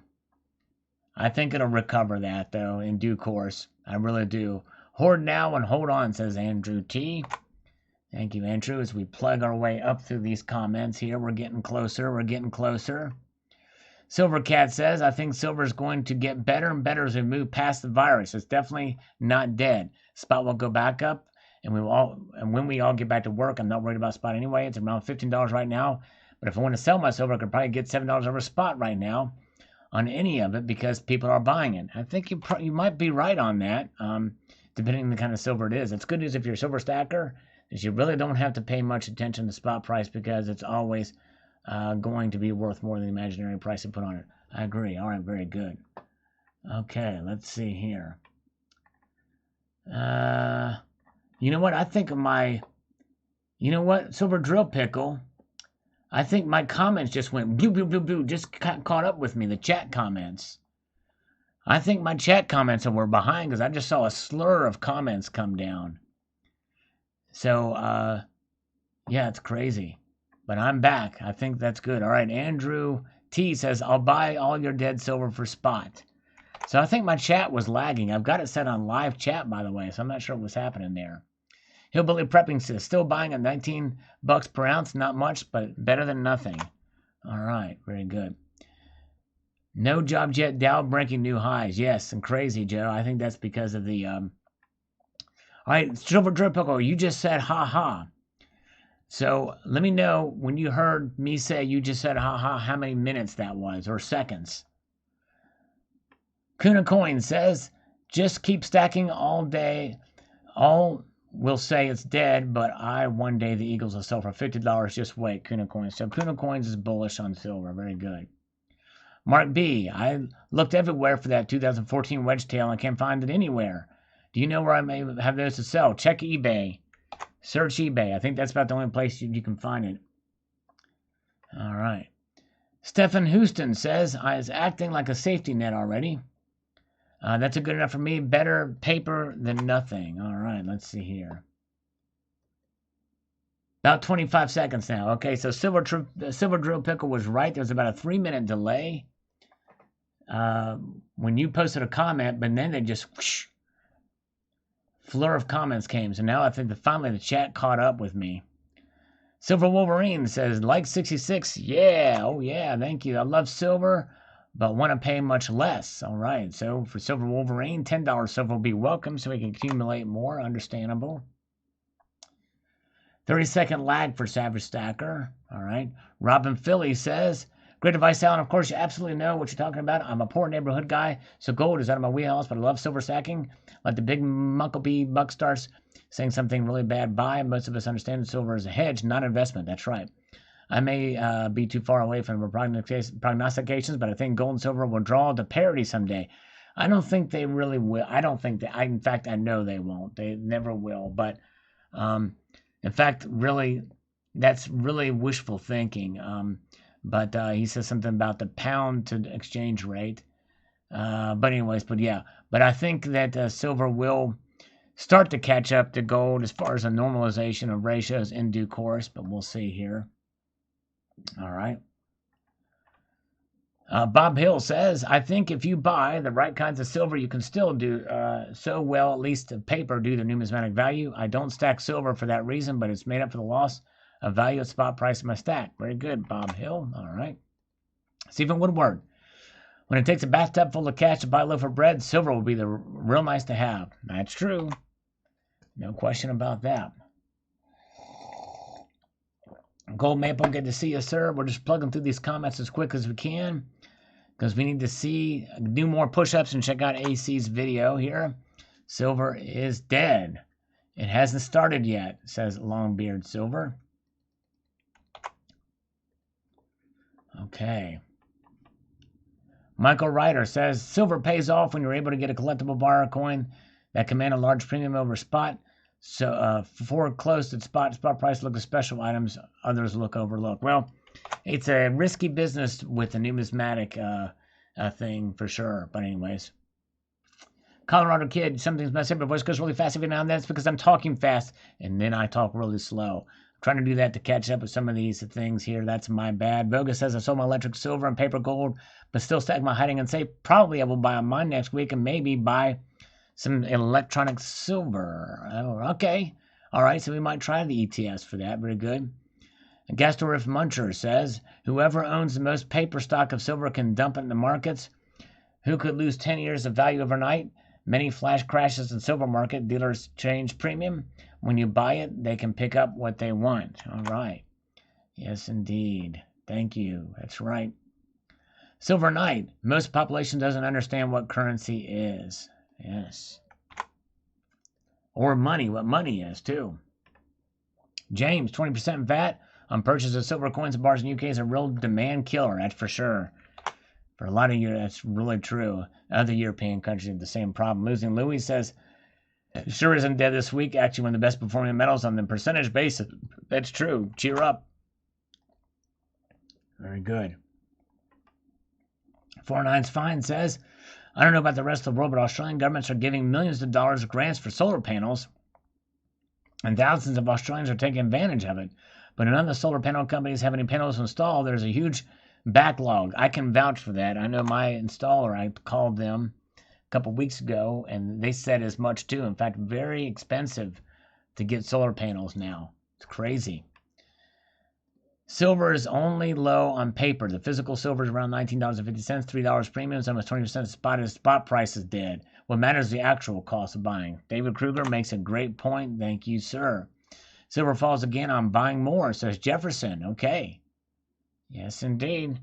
I think it'll recover that, though, in due course. I really do. Hoard now and hold on, says Andrew T. Thank you, Andrew. As we plug our way up through these comments here, we're getting closer. Silvercat says, I think silver is going to get better and better as we move past the virus. It's definitely not dead. Spot will go back up, and when we all get back to work, I'm not worried about spot anyway. It's around $15 right now. But if I want to sell my silver, I could probably get $7 over spot right now on any of it because people are buying it. I think you might be right on that, depending on the kind of silver it is. It's good news if you're a silver stacker, is you really don't have to pay much attention to spot price because it's always going to be worth more than the imaginary price you put on it. I agree. All right, very good. Okay, let's see here. You know what? I think Silver Drill Pickle. I think my comments just went blue, blue, blue, blue, just caught up with me, the chat comments. I think my chat comments were behind because I just saw a slur of comments come down. So, yeah, it's crazy. But I'm back. I think that's good. All right, Andrew T says, I'll buy all your dead silver for spot. So I think my chat was lagging. I've got it set on live chat, by the way, so I'm not sure what's happening there. Hillbilly Prepping says, still buying at $19 per ounce. Not much, but better than nothing. All right, very good. No job yet. Dow breaking new highs. Yes, and crazy, Joe. I think that's because of the... All right, Silver Drill Pickle, you just said ha-ha. So let me know when you heard me say you just said ha-ha, how many minutes that was, or seconds. Kuna Coin says, just keep stacking all day. All will say it's dead, but one day the Eagles will sell for $50. Just wait, Kuna Coins. So Kuna Coins is bullish on silver. Very good. Mark B, I looked everywhere for that 2014 wedge tail and can't find it anywhere. Do you know where I may have those to sell? Check eBay. Search eBay. I think that's about the only place you can find it. All right. Stephen Houston says, I was acting like a safety net already. That's a good enough for me. Better paper than nothing. All right, let's see here. About 25 seconds now. Okay, so Silver Drill Pickle was right. There was about a 3-minute delay when you posted a comment, but then they just whoosh, flurry of comments came. So now I think that finally the chat caught up with me. Silver Wolverine says, like 66. Yeah, oh yeah, thank you. I love silver, but want to pay much less. All right, so for Silver Wolverine, $10 silver will be welcome so we can accumulate more. Understandable. 30-second lag for Savage Stacker. All right. Robin Philly says, great advice, Alan. Of course, you absolutely know what you're talking about. I'm a poor neighborhood guy, so gold is out of my wheelhouse, but I love silver stacking. Like the big Muckleby buck starts saying something really bad, buy. Most of us understand that silver is a hedge, not an investment. That's right. I may be too far away from prognostications, but I think gold and silver will draw to parity someday. I don't think they really will. I don't think that. In fact, I know they won't. They never will. But in fact, really, that's really wishful thinking. But he says something about the pound to exchange rate. But yeah. But I think that silver will start to catch up to gold as far as a normalization of ratios in due course. But we'll see here. All right. Bob Hill says, I think if you buy the right kinds of silver, you can still do so well, at least the paper, due to numismatic value. I don't stack silver for that reason, but it's made up for the loss of value at spot price of my stack. Very good, Bob Hill. All right. Stephen Woodward. When it takes a bathtub full of cash to buy a loaf of bread, silver will be the real nice to have. That's true. No question about that. Gold Maple, good to see you, sir. We're just plugging through these comments as quick as we can because we need to do more push-ups and check out AC's video here. Silver is dead. It hasn't started yet, says Longbeard Silver. Okay. Michael Ryder says, silver pays off when you're able to get a collectible bar coin that command a large premium over spot. So for close at spot price look at special items, others look overlooked. Well, it's a risky business with the numismatic thing for sure. But anyways, Colorado Kid, something's messed up. My voice goes really fast every now and then. It's because I'm talking fast and then I talk really slow. I'm trying to do that to catch up with some of these things here. That's my bad. Boga says I sold my electric silver and paper gold, but still stack my hiding and safe. Probably I will buy mine next week and maybe buy some electronic silver. Oh, okay. All right, so we might try the ETS for that. Very good. Gastoriff Muncher says, whoever owns the most paper stock of silver can dump it in the markets. Who could lose 10 years of value overnight? Many flash crashes in silver market. Dealers change premium. When you buy it, they can pick up what they want. All right. Yes, indeed. Thank you. That's right. Silver Knight. Most population doesn't understand what currency is. Yes. Or money, what money is, too. James, 20% VAT on purchase of silver coins and bars in the UK is a real demand killer, that's for sure. For a lot of you, that's really true. Other European countries have the same problem. Losing Louis says, sure isn't dead this week. Actually, one of the best performing metals on the percentage basis. That's true. Cheer up. Very good. 49's Fine says, I don't know about the rest of the world, but Australian governments are giving millions of dollars of grants for solar panels, and thousands of Australians are taking advantage of it. But none of the solar panel companies have any panels installed. There's a huge backlog. I can vouch for that. I know my installer, I called them a couple weeks ago, and they said as much too. In fact, very expensive to get solar panels now. It's crazy. Silver is only low on paper. The physical silver is around $19.50, $3 premiums, almost 20% spot. Spot price is dead. What matters is the actual cost of buying. David Kruger makes a great point. Thank you, sir. Silver falls again on buying more, says Jefferson. Okay. Yes, indeed.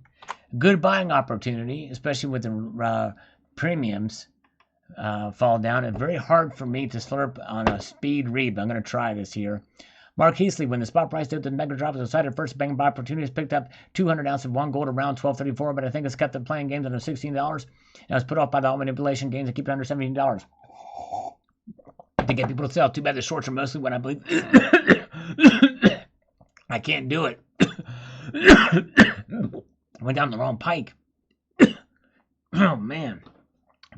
Good buying opportunity, especially with the premiums fall down. It's very hard for me to slurp on a speed read, but I'm going to try this here. Mark Heasley, when the spot price dipped, the mega drop was decided first bang buy opportunities, picked up 200 ounces of one gold around $12.34, but I think it's kept it playing games under $16. And it was put off by the all manipulation games that keep it under $17. To get people to sell. Too bad the shorts are mostly what I believe. I can't do it. Went down the wrong pike. Oh, man.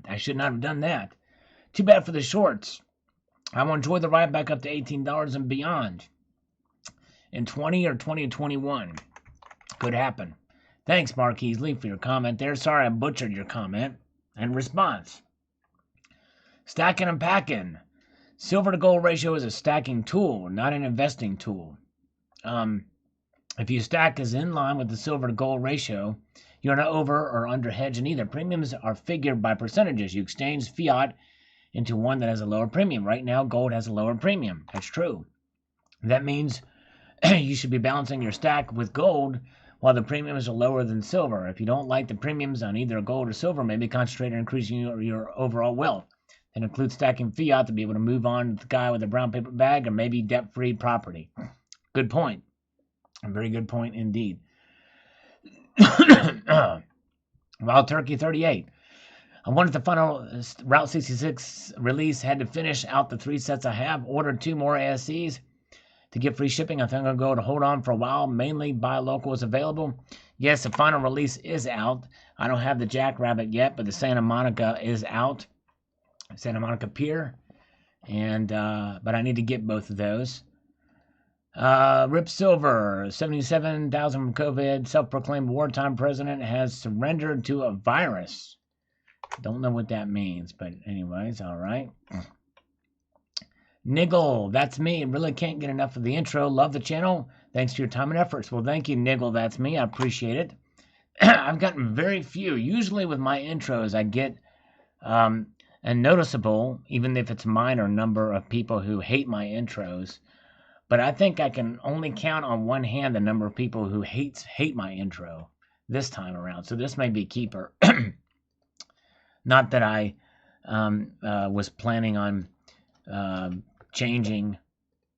I should not have done that. Too bad for the shorts. I will enjoy the ride back up to $18 and beyond. In 20 or 2021. Could happen. Thanks, Mark Heasley, for your comment there. Sorry I butchered your comment and response. Stacking and packing. Silver to gold ratio is a stacking tool, not an investing tool. If your stack is in line with the silver to gold ratio, you're not over or under hedged either. Premiums are figured by percentages. You exchange fiat into one that has a lower premium. Right now, gold has a lower premium. That's true. That means you should be balancing your stack with gold while the premiums are lower than silver. If you don't like the premiums on either gold or silver, maybe concentrate on increasing your overall wealth. That includes stacking fiat to be able to move on to the guy with a brown paper bag or maybe debt-free property. Good point. A very good point indeed. Wild Turkey 38. I wanted the final Route 66 release. Had to finish out the 3 sets I have. Ordered 2 more ASCs to get free shipping. I think I'm going to hold on for a while. Mainly buy local is available. Yes, the final release is out. I don't have the Jackrabbit yet, but the Santa Monica is out. Santa Monica Pier. And but I need to get both of those. Rip Silver, 77,000 from COVID. Self-proclaimed wartime president has surrendered to a virus. Don't know what that means, but anyways, all right. Niggle, that's me. Really can't get enough of the intro. Love the channel. Thanks for your time and efforts. Well, thank you, Niggle. That's me. I appreciate it. I've gotten very few. Usually with my intros, I get a noticeable, even if it's minor, number of people who hate my intros. But I think I can only count on one hand the number of people who hate my intro this time around. So this may be a keeper. Not that I was planning on changing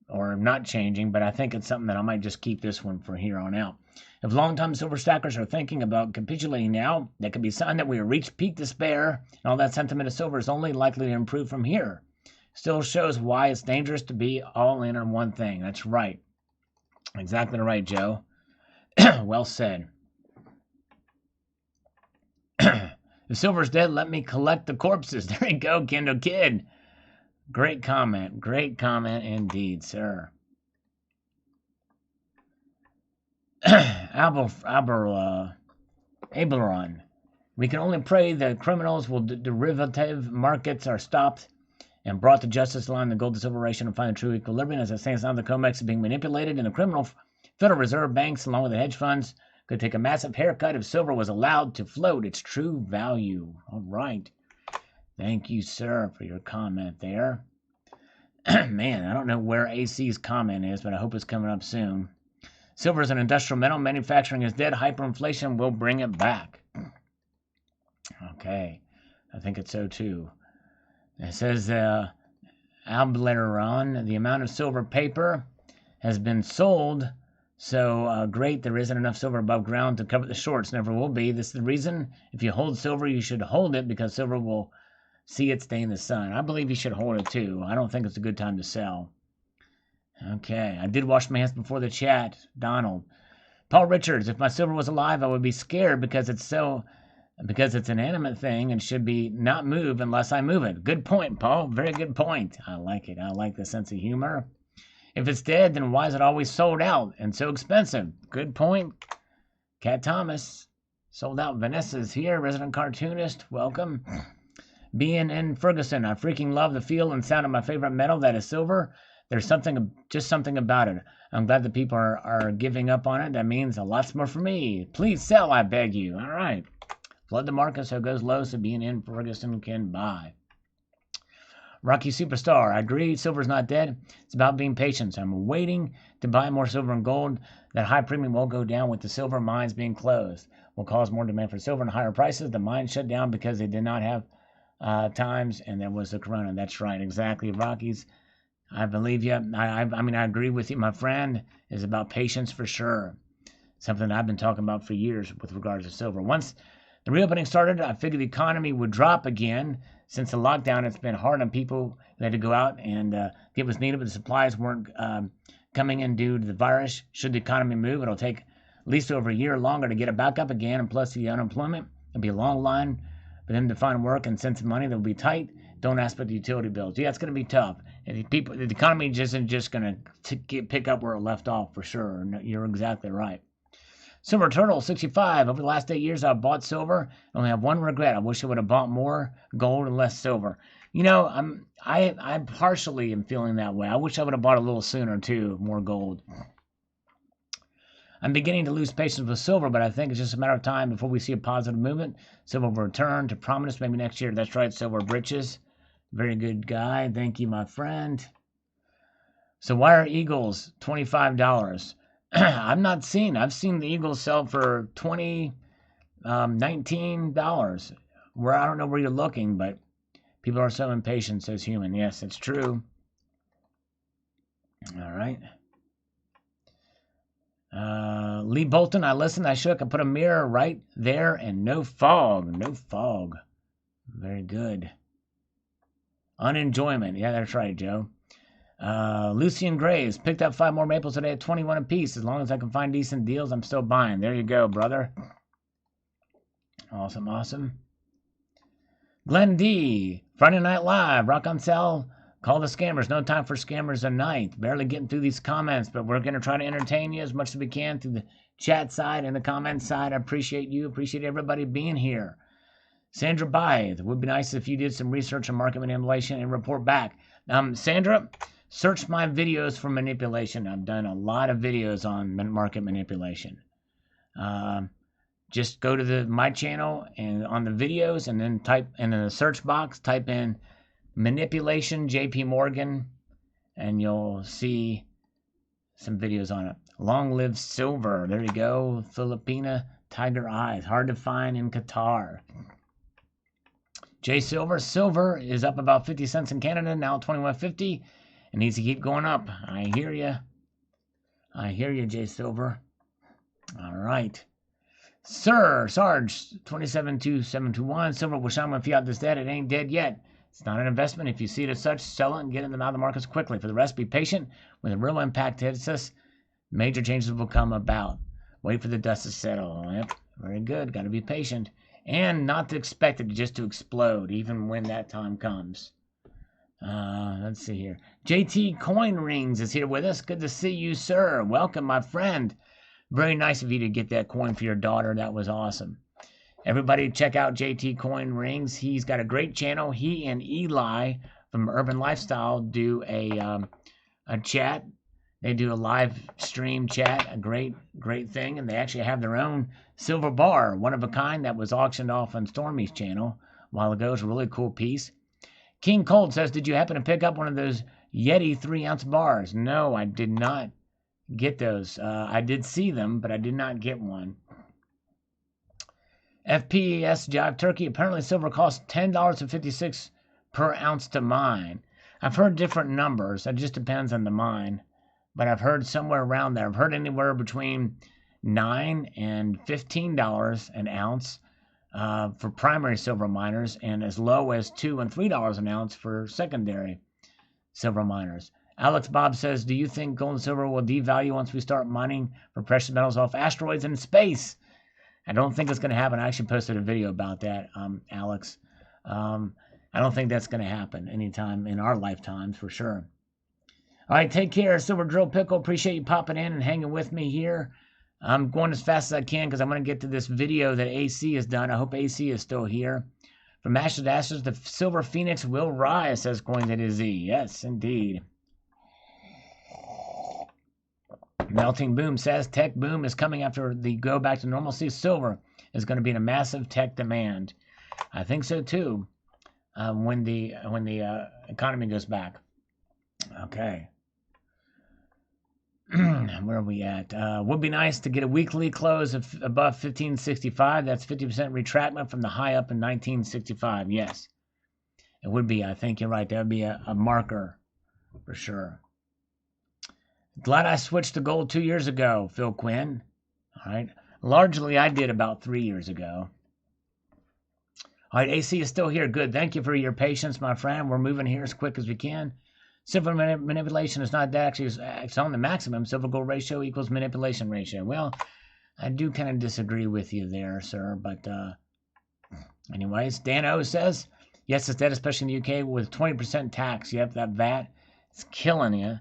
or not changing, but I think it's something that I might just keep this one for here on out. If long-time silver stackers are thinking about capitulating now, that could be a sign that we have reached peak despair, and all that sentiment of silver is only likely to improve from here. Still shows why it's dangerous to be all in on one thing. That's right. Exactly right, Joe. Well said. If silver's dead, let me collect the corpses. There you go, Kendo Kid. Great comment. Great comment indeed, sir. Ableron. We can only pray that criminals will derivative markets are stopped and brought to justice, allowing the gold to silver ratio to find a true equilibrium. As I say, it's not the COMEX is being manipulated in the criminal Federal Reserve banks, along with the hedge funds, could take a massive haircut if silver was allowed to float its true value. All right. Thank you, sir, for your comment there. Man, I don't know where AC's comment is, but I hope it's coming up soon. Silver is an industrial metal. Manufacturing is dead. Hyperinflation will bring it back. Okay. I think it's so, too. It says, Albleron, the amount of silver paper has been sold so great there isn't enough silver above ground to cover the shorts. Never will be. This is the reason. If you hold silver, you should hold it because silver will see it stay in the sun. I believe you should hold it too. I don't think it's a good time to sell. Okay. I did wash my hands before the chat. Donald. Paul Richards. If my silver was alive, I would be scared because it's an animate thing and should be not move unless I move it. Good point, Paul. Very good point. I like it. I like the sense of humor. If it's dead, then why is it always sold out and so expensive? Good point. Cat Thomas. Sold out. Vanessa's here. Resident cartoonist. Welcome. Being in Ferguson. I freaking love the feel and sound of my favorite metal. That is silver. There's just something about it. I'm glad that people are giving up on it. That means a lot more for me. Please sell, I beg you. All right. Flood the market so it goes low so being in Ferguson can buy. Rocky Superstar. I agree. Silver's not dead. It's about being patient. So I'm waiting to buy more silver and gold. That high premium will go down with the silver mines being closed. Will cause more demand for silver and higher prices. The mines shut down because they did not have times and there was the corona. That's right. Exactly. Rockies. I believe you. I mean, I agree with you, my friend. It's about patience for sure. Something I've been talking about for years with regards to silver. Once the reopening started, I figured the economy would drop again. Since the lockdown, it's been hard on people who had to go out and get what's needed, but the supplies weren't coming in due to the virus. Should the economy move, it'll take at least over a year longer to get it back up again, and plus the unemployment. It'll be a long line for them to find work, and since the money will be tight, don't ask for the utility bills. Yeah, it's going to be tough. And the economy isn't just going to pick up where it left off for sure. You're exactly right. Silver Turtle 65. Over the last 8 years, I've bought silver. I only have one regret. I wish I would have bought more gold and less silver. You know, I partially am feeling that way. I wish I would have bought a little sooner too, more gold. I'm beginning to lose patience with silver, but I think it's just a matter of time before we see a positive movement. Silver will return to prominence maybe next year. That's right, Silver Britches. Very good guy. Thank you, my friend. So why are Eagles $25? I've seen the Eagles sell for $19. Where I don't know where you're looking, but people are so impatient, says Human. Yes, it's true. All right. Lee Bolton, I listened, I shook, I put a mirror right there, and no fog. No fog. Very good. Unenjoyment. Yeah, that's right, Joe. Lucian Graves picked up 5 more maples today at 21 apiece. As long as I can find decent deals, I'm still buying. There you go, brother. Awesome, awesome. Glenn D. Friday Night Live. Rock on sale. Call the scammers. No time for scammers at night. Barely getting through these comments, but we're going to try to entertain you as much as we can through the chat side and the comment side. I appreciate you. Appreciate everybody being here. Sandra Bythe. It would be nice if you did some research on market manipulation and report back. Sandra, search my videos for manipulation. I've done a lot of videos on market manipulation. Just go to my channel and on the videos and then type in the search box, type in manipulation JP Morgan and you'll see some videos on it. Long live silver. There you go. Filipina tiger eyes. Hard to find in Qatar. J Silver. Silver is up about 50 cents in Canada, now $21.50. It needs to keep going up. I hear you. I hear you, J Silver. All right. Sir, Sarge, 272721. Silver will shine when fiat is dead. It ain't dead yet. It's not an investment. If you see it as such, sell it and get them out of the markets quickly. For the rest, be patient. When the real impact hits us, major changes will come about. Wait for the dust to settle. Yep, very good. Got to be patient. And not to expect it just to explode, even when that time comes. Let's see here. JT Coin Rings is here with us. Good to see you, sir. Welcome, my friend. Very nice of you to get that coin for your daughter. That was awesome. Everybody check out JT Coin Rings. He's got a great channel. He and Eli from Urban Lifestyle do a chat They do a live stream chat, a great thing, and they actually have their own silver bar, one of a kind, that was auctioned off on Stormy's channel a while ago. It's a really cool piece. King Cold says, did you happen to pick up one of those Yeti 3-ounce bars? No, I did not get those. I did see them, but I did not get one. FPS Jive Turkey, apparently silver costs $10.56 per ounce to mine. I've heard different numbers. It just depends on the mine. But I've heard somewhere around there. I've heard anywhere between $9 and $15 an ounce for primary silver miners, and as low as $2 and $3 an ounce for secondary silver miners. Alex Bob says, do you think gold and silver will devalue once we start mining for precious metals off asteroids in space? I don't think it's going to happen. I actually posted a video about that, Alex. I don't think that's going to happen anytime in our lifetimes, for sure. All right, take care, Silver Drill Pickle. Appreciate you popping in and hanging with me here. I'm going as fast as I can because I'm going to get to this video that AC has done. I hope AC is still here. From Ashes to Ashes, the Silver Phoenix will rise, says Coins A to Z. Yes, indeed. Melting Boom says tech boom is coming after the go back to normalcy. Silver is going to be in a massive tech demand. I think so too. When the economy goes back. Okay. Where are we at? Would be nice to get a weekly close of above 1565. That's 50% retractment from the high up in 1965. Yes, it would be. I think you're right. That would be a marker for sure. Glad I switched to gold 2 years ago, Phil Quinn. All right. Largely, I did about 3 years ago. All right, AC is still here. Good. Thank you for your patience, my friend. We're moving here as quick as we can. Silver manipulation is not that actually. It's on the maximum. Silver gold ratio equals manipulation ratio. Well, I do kind of disagree with you there, sir. But anyways, Dan O says, yes, it's dead, especially in the UK with 20% tax. Yep, that VAT is killing you.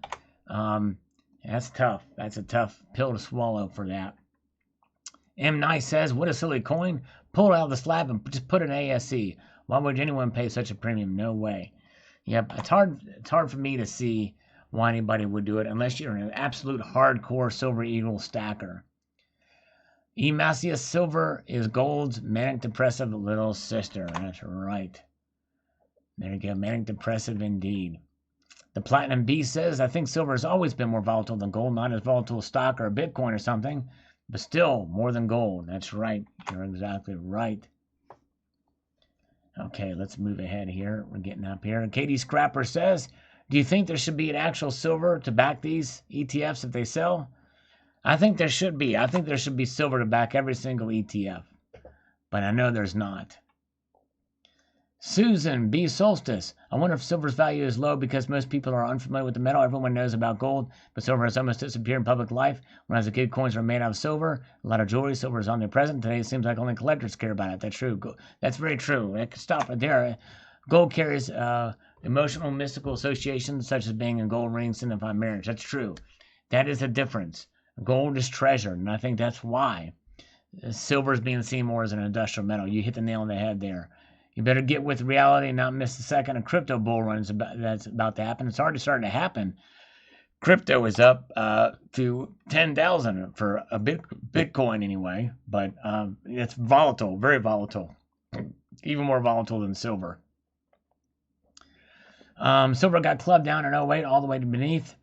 That's tough. That's a tough pill to swallow for that. M. Nice says, what a silly coin. Pull it out of the slab and just put an ASC. Why would anyone pay such a premium? No way. Yep, it's hard for me to see why anybody would do it unless you're an absolute hardcore Silver Eagle stacker. Emacius, silver is gold's manic depressive little sister. That's right. There you go, manic depressive indeed. The Platinum Beast says, I think silver has always been more volatile than gold, not as volatile as stock or a Bitcoin or something, but still more than gold. That's right. You're exactly right. Okay, let's move ahead here. We're getting up here. Katie Scrapper says, do you think there should be an actual silver to back these ETFs if they sell? I think there should be. I think there should be silver to back every single ETF. But I know there's not. Susan B. Solstice. I wonder if silver's value is low because most people are unfamiliar with the metal. Everyone knows about gold, but silver has almost disappeared in public life. When I was a kid, coins were made out of silver. A lot of jewelry, silver is omnipresent. Today, it seems like only collectors care about it. That's true. That's very true. I could stop right there. Gold carries emotional, mystical associations, such as being a gold ring signifying marriage. That's true. That is a difference. Gold is treasured, and I think that's why silver is being seen more as an industrial metal. You hit the nail on the head there. You better get with reality and not miss the second. A crypto bull run that's about to happen. It's already starting to happen. Crypto is up to 10,000 for a Bitcoin anyway, but it's volatile, very volatile, even more volatile than silver. Silver got clubbed down in 08 all the way to beneath.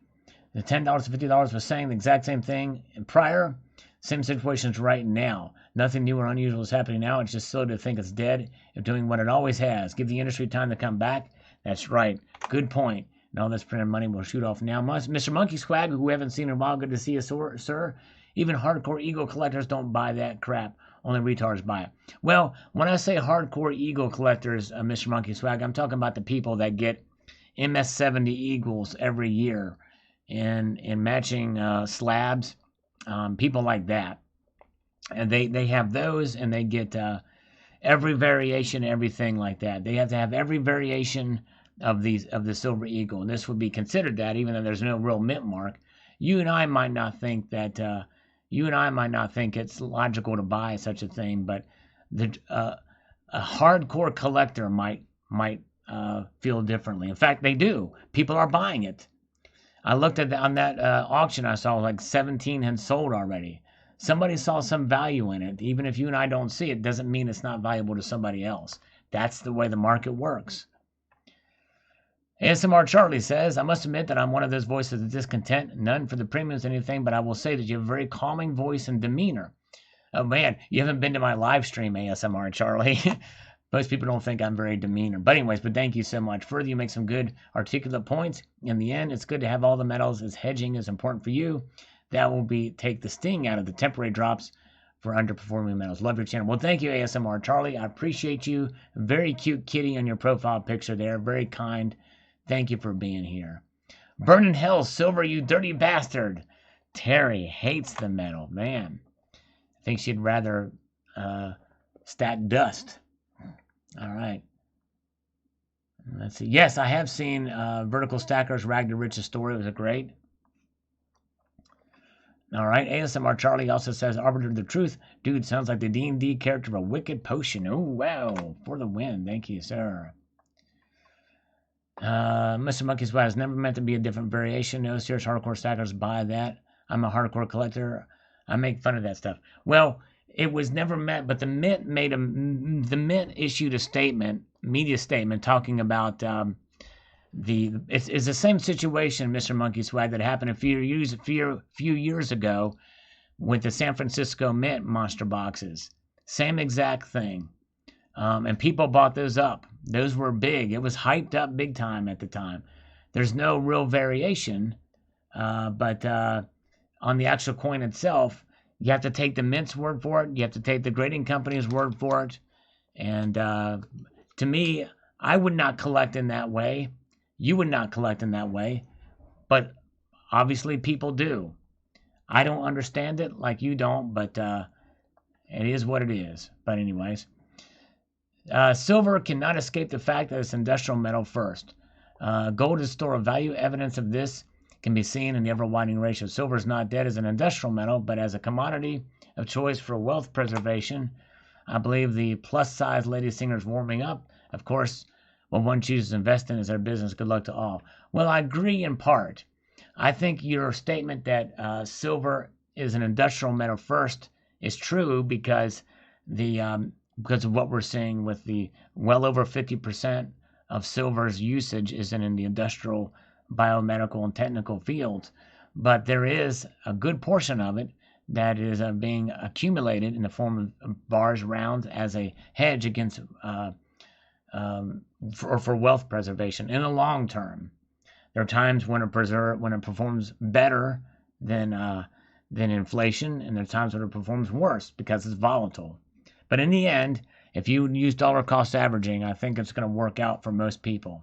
The $10 to $50 was saying the exact same thing prior. Same situations right now. Nothing new or unusual is happening now. It's just silly to think it's dead if doing what it always has. Give the industry time to come back. That's right. Good point. And all this printed money will shoot off now. Mr. Monkey Swag, who we haven't seen in a while, good to see you, sir. Even hardcore ego collectors don't buy that crap. Only retards buy it. Well, when I say hardcore ego collectors, Mr. Monkey Swag, I'm talking about the people that get MS-70 Eagles every year in matching slabs. People like that, and they have those, and they get every variation, everything like that. They have to have every variation of the Silver Eagle, and this would be considered that, even though there's no real mint mark. You and I might not think it's logical to buy such a thing, but a hardcore collector might feel differently. In fact, they do. People are buying it. I looked at on that auction. I saw like 17 had sold already. Somebody saw some value in it. Even if you and I don't see it, doesn't mean it's not valuable to somebody else. That's the way the market works. ASMR Charlie says, I must admit that I'm one of those voices of discontent. None for the premiums or anything, but I will say that you have a very calming voice and demeanor. Oh man, you haven't been to my live stream, ASMR Charlie. Most people don't think I'm very demeanor. But anyways, thank you so much. Further, you make some good articulate points. In the end, it's good to have all the metals as hedging is important for you. That will take the sting out of the temporary drops for underperforming metals. Love your channel. Well, thank you, ASMR Charlie. I appreciate you. Very cute kitty on your profile picture there. Very kind. Thank you for being here. Burn in hell, silver, you dirty bastard. Terry hates the metal. Man, I think she'd rather stack dust. All right. Let's see. Yes, I have seen Vertical Stackers Rag to Riches story. It was a great. All right. ASMR Charlie also says, Arbiter of the Truth. Dude, sounds like the D&D character of a Wicked Potion. Oh, wow. For the win. Thank you, sir. Mr. Monkey's Wife is never meant to be a different variation. No serious hardcore stackers buy that. I'm a hardcore collector. I make fun of that stuff. Well, it was never meant, but the Mint issued a statement, media statement, talking about it's the same situation, Mr. Monkey Swag, that happened a few years ago with the San Francisco Mint monster boxes. Same exact thing. And people bought those up. Those were big. It was hyped up big time at the time. There's no real variation, but on the actual coin itself, you have to take the Mint's word for it. You have to take the grading company's word for it. And to me, I would not collect in that way. You would not collect in that way. But obviously people do. I don't understand it like you don't, but it is what it is. But anyways. Silver cannot escape the fact that it's industrial metal first. Gold is a store of value. Evidence of this can be seen in the ever-widening ratio. Silver is not dead as an industrial metal, but as a commodity of choice for wealth preservation. I believe the plus-size lady singer is warming up. Of course, what one chooses to invest in is their business. Good luck to all. Well, I agree in part. I think your statement that silver is an industrial metal first is true because because of what we're seeing with the well over 50% of silver's usage is in the industrial, biomedical, and technical fields. But there is a good portion of it that is being accumulated in the form of bars, rounds, as a hedge against for wealth preservation in the long term. There are times when it performs better than inflation, and there are times when it performs worse because it's volatile. But in the end, if you use dollar cost averaging, I think it's going to work out for most people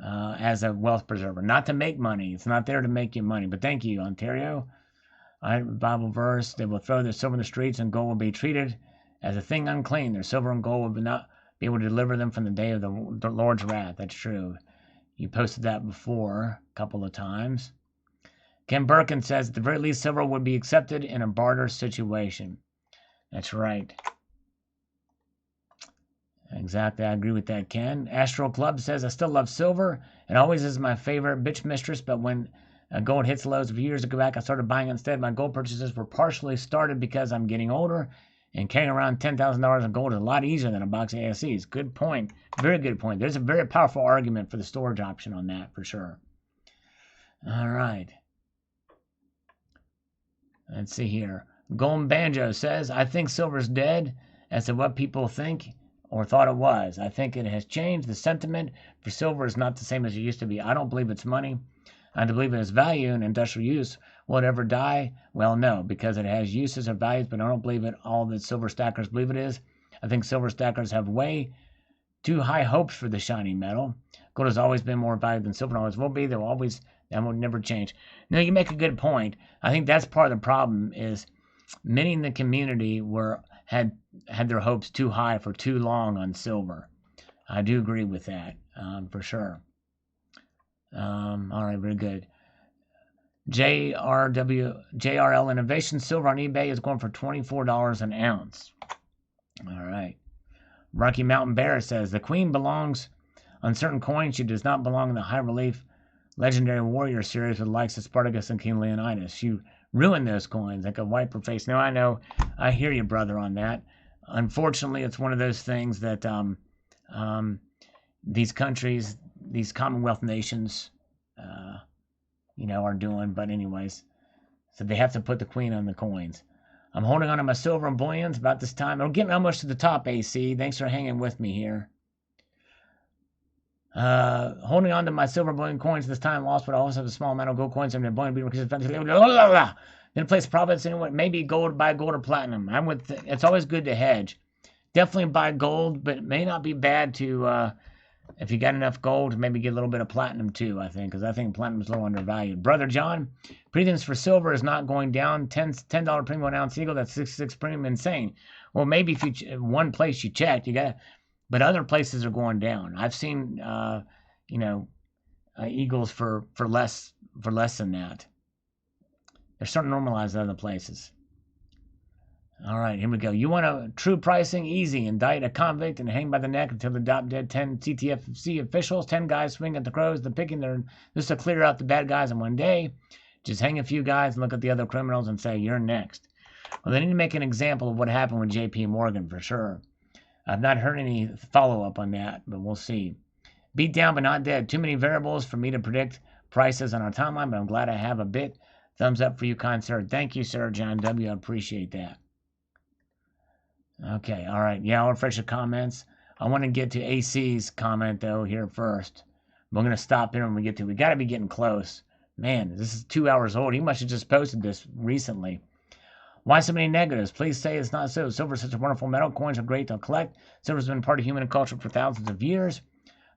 as a wealth preserver. Not to make money. It's not there to make you money. But thank you, Ontario. Bible verse, they will throw their silver in the streets and gold will be treated as a thing unclean. Their silver and gold will not be able to deliver them from the day of the Lord's wrath. That's true. You posted that before a couple of times. Ken Birkin says, at the very least, silver would be accepted in a barter situation. That's right. Exactly, I agree with that, Ken. Astro Club says, I still love silver. It always is my favorite bitch mistress, but when gold hits lows a few years ago back, I started buying it instead. My gold purchases were partially started because I'm getting older, and carrying around $10,000 in gold is a lot easier than a box of ASCs. Good point. Very good point. There's a very powerful argument for the storage option on that, for sure. All right. Let's see here. Golden Banjo says, I think silver's dead as to what people think or thought it was. I think it has changed. The sentiment for silver is not the same as it used to be. I don't believe it's money. I don't believe it has value and industrial use. Will it ever die? Well, no, because it has uses or values, but I don't believe it all that silver stackers believe it is. I think silver stackers have way too high hopes for the shiny metal. Gold has always been more valuable than silver and always will be. That will never change. No, you make a good point. I think that's part of the problem is many in the community had their hopes too high for too long on silver. I do agree with that, for sure. All right, very good. JRL Innovation Silver on eBay is going for $24 an ounce. All right. Rocky Mountain Bear says, the queen belongs on certain coins. She does not belong in the high relief Legendary Warrior series with the likes of Spartacus and King Leonidas. You ruined those coins. Like a wipe her face. Now I know. I hear you, brother, on that. Unfortunately, it's one of those things that these countries, these Commonwealth nations, are doing. But anyways, so they have to put the queen on the coins. I'm holding on to my silver and bullions about this time. I'm getting almost to the top, AC. Thanks for hanging with me here. Holding on to my silver bullion coins this time lost, but I also have a small amount of gold coins. I'm going to bullion because then place profits anyway. Maybe buy gold or platinum. It's always good to hedge. Definitely buy gold, but it may not be bad to if you got enough gold, maybe get a little bit of platinum too, I think, because I think platinum is a little undervalued. Brother John, premiums for silver is not going down. $10 premium on ounce eagle, that's 66 premium, insane. Well, maybe if one place you checked, but other places are going down. I've seen, eagles for less than that. They're starting to normalize other places. All right, here we go. You want a true pricing? Easy. Indict a convict and hang by the neck until the drop dead. 10 CTFC officials, 10 guys swing at the crows. They're picking just to clear out the bad guys in one day. Just hang a few guys and look at the other criminals and say, you're next. Well, they need to make an example of what happened with JP Morgan for sure. I've not heard any follow-up on that, but we'll see. Beat down but not dead. Too many variables for me to predict prices on our timeline, but I'm glad I have a bit. Thumbs up for you, kind sir. Thank you, sir, John W. I appreciate that. Okay, all right. Yeah, I'll refresh the comments. I want to get to AC's comment, though, here first. We're going to stop here when we get to it. We got to be getting close. Man, this is 2 hours old. He must have just posted this recently. Why so many negatives? Please say it's not so. Silver is such a wonderful metal. Coins are great to collect. Silver has been part of human culture for thousands of years.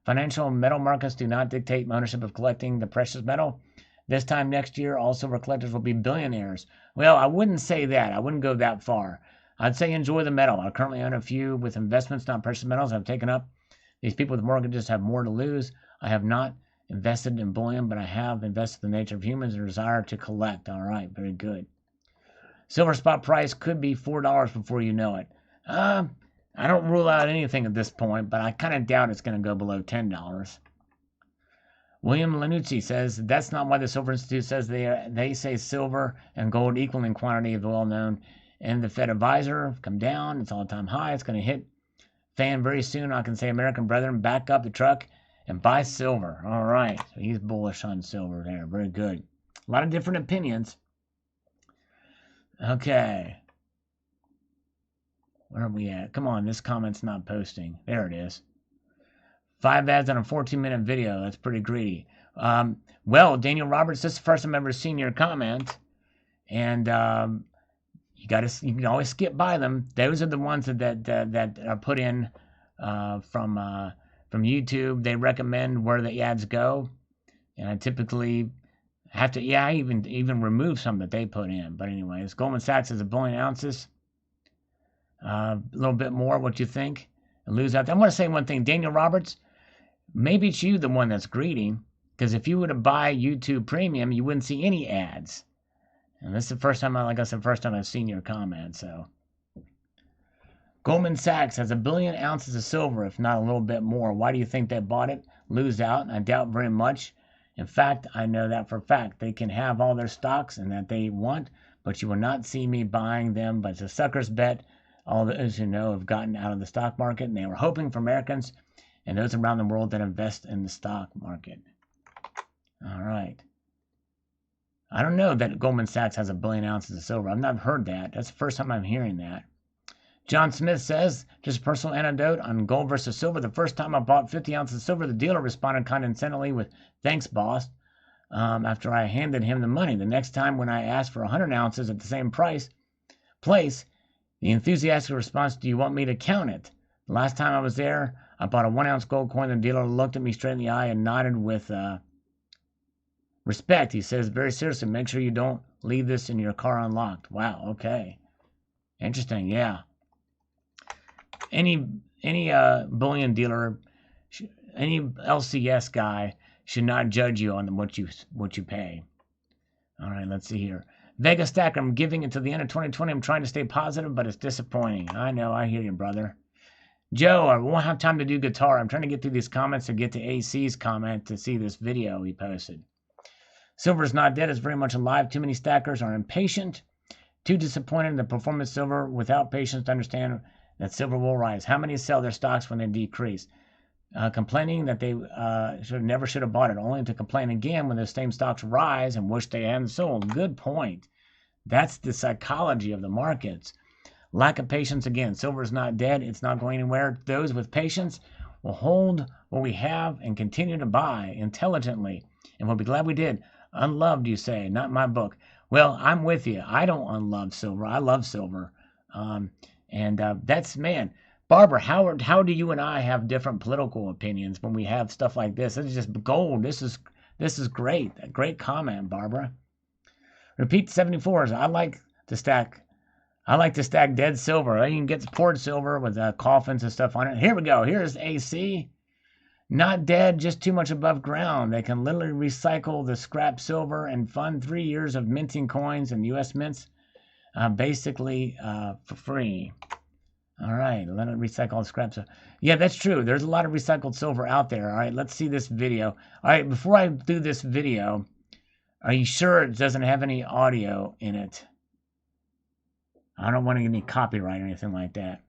Financial and metal markets do not dictate ownership of collecting the precious metal. This time next year, all silver collectors will be billionaires. Well, I wouldn't say that. I wouldn't go that far. I'd say enjoy the metal. I currently own a few with investments, not precious metals. I've taken up. These people with mortgages have more to lose. I have not invested in bullion, but I have invested in the nature of humans and desire to collect. All right, very good. Silver spot price could be $4 before you know it. I don't rule out anything at this point, but I kind of doubt it's going to go below $10. William Lanucci says that's not why the Silver Institute says they say silver and gold equal in quantity of the well-known. And the Fed advisor come down. It's all-time high. It's going to hit fan very soon. I can say, American brethren, back up the truck and buy silver. All right. So he's bullish on silver there. Very good. A lot of different opinions. Okay. Where are we at? Come on. This comment's not posting. There it is. 5 ads on a 14-minute video. That's pretty greedy. Well, Daniel Roberts, this is the first time I've ever seen your comment. And you can always skip by them. Those are the ones that are put in from YouTube. They recommend where the ads go, and I typically have to I even remove some that they put in. But anyways, Goldman Sachs is 1 billion ounces. A little bit more. What you think? And lose out there. I want to say one thing, Daniel Roberts. Maybe it's you the one that's greedy, because if you were to buy YouTube Premium, you wouldn't see any ads. And this is the first time, like I said, first time I've seen your comment, so. Goldman Sachs has 1 billion ounces of silver, if not a little bit more. Why do you think they bought it? Lose out? I doubt very much. In fact, I know that for a fact. They can have all their stocks and that they want, but you will not see me buying them. But it's a sucker's bet. All those who know have gotten out of the stock market, and they were hoping for Americans and those around the world that invest in the stock market. All right. I don't know that Goldman Sachs has 1 billion ounces of silver. I've not heard that. That's the first time I'm hearing that. John Smith says, just a personal anecdote on gold versus silver. The first time I bought 50 ounces of silver, the dealer responded condescendingly with, thanks, boss, after I handed him the money. The next time when I asked for 100 ounces at the same place, the enthusiastic response, do you want me to count it? The last time I was there, I bought a 1-ounce gold coin. The dealer looked at me straight in the eye and nodded with respect. He says, very seriously, make sure you don't leave this in your car unlocked. Wow, okay. Interesting, yeah. Any bullion dealer, any LCS guy should not judge you on what you pay. All right, let's see here. Vega Stacker, I'm giving it to the end of 2020. I'm trying to stay positive, but it's disappointing. I know, I hear you, brother. Joe, I won't have time to do guitar. I'm trying to get through these comments to get to AC's comment to see this video he posted. Silver is not dead. It's very much alive. Too many stackers are impatient. Too disappointed in the performance of silver without patience to understand that silver will rise. How many sell their stocks when they decrease? Complaining that they never should have bought it, only to complain again when the same stocks rise and wish they hadn't sold. Good point. That's the psychology of the markets. Lack of patience again. Silver is not dead. It's not going anywhere. Those with patience will hold what we have and continue to buy intelligently. And we'll be glad we did. Unloved, you say. Not my book. Well, I'm with you. I don't unlove silver. I love silver. That's, man. Barbara, how do you and I have different political opinions when we have stuff like this? This is just gold. This is great. A great comment, Barbara. Repeat 74s. I like to stack dead silver. You can get poured silver with coffins and stuff on it. Here we go. Here's AC. Not dead, just too much above ground. They can literally recycle the scrap silver and fund 3 years of minting coins and U.S. mints basically for free. All right, let it recycle all the scrap silver. Yeah, that's true. There's a lot of recycled silver out there. All right, let's see this video. All right, before I do this video, are you sure it doesn't have any audio in it? I don't want to get any copyright or anything like that.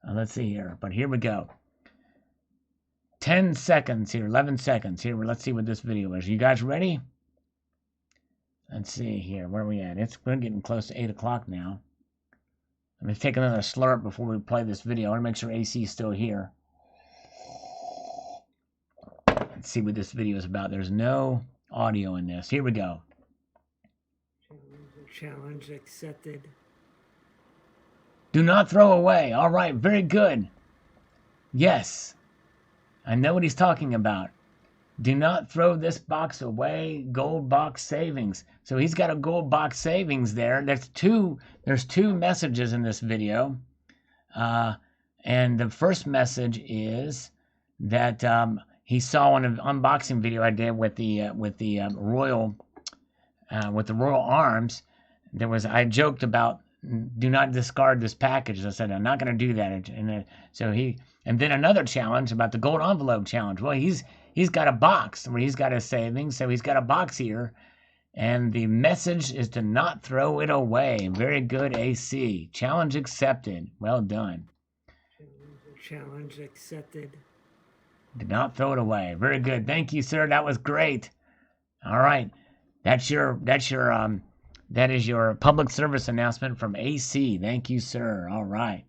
Let's see here. But here we go. 10 seconds here, 11 seconds here. Let's see what this video is. You guys ready? Let's see here. Where are we at? We're getting close to 8 o'clock now. Let me take another slurp before we play this video. I want to make sure AC is still here. Let's see what this video is about. There's no audio in this. Here we go. Challenge accepted. Do not throw away. All right, very good. Yes. I know what he's talking about. Do not throw this box away. Gold box savings. So he's got a gold box savings there. There's two messages in this video. And the first message is that he saw in an unboxing video I did with the royal arms. I joked about do not discard this package. I said I'm not going to do that. And then another challenge about the gold envelope challenge. Well, he's got a box where he's got his savings, so he's got a box here, and the message is to not throw it away. Very good, AC. Challenge accepted. Well done. Challenge accepted. Do not throw it away. Very good. Thank you, sir. That was great. All right. That is your public service announcement from AC. Thank you, sir. All right.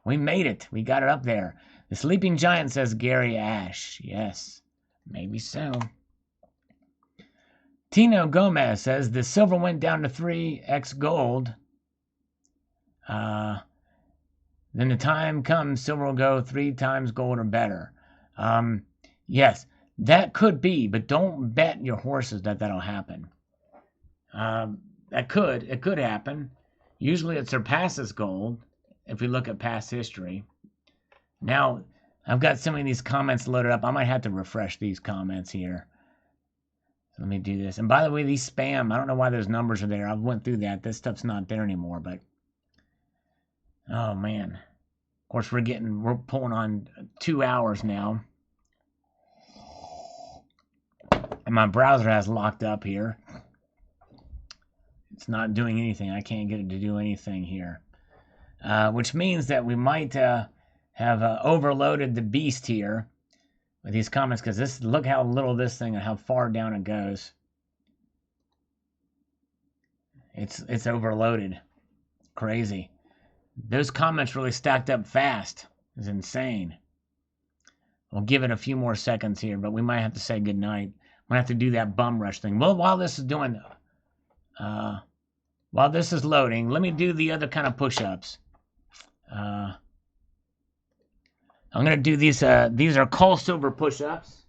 We made it. We got it up there. The sleeping giant, says Gary Ash. Yes, maybe so. Tino Gomez says the silver went down to 3x gold. Then the time comes, silver will go 3 times gold or better. Yes, that could be, but don't bet your horses that that'll happen. It could happen. Usually it surpasses gold if we look at past history. Now, I've got so many of these comments loaded up. I might have to refresh these comments here. So let me do this. And by the way, these spam, I don't know why those numbers are there. I went through that. This stuff's not there anymore, but oh man. Of course, we're pulling on 2 hours now. And my browser has locked up here. It's not doing anything. I can't get it to do anything here. Which means that we might have overloaded the beast here with these comments, because look how little this thing and how far down it goes. It's overloaded. Crazy. Those comments really stacked up fast. It's insane. We'll give it a few more seconds here, but we might have to say goodnight. Might have to do that bum rush thing. Well, while this is loading, let me do the other kind of push-ups. I'm going to do these. These are Cole Silver push-ups.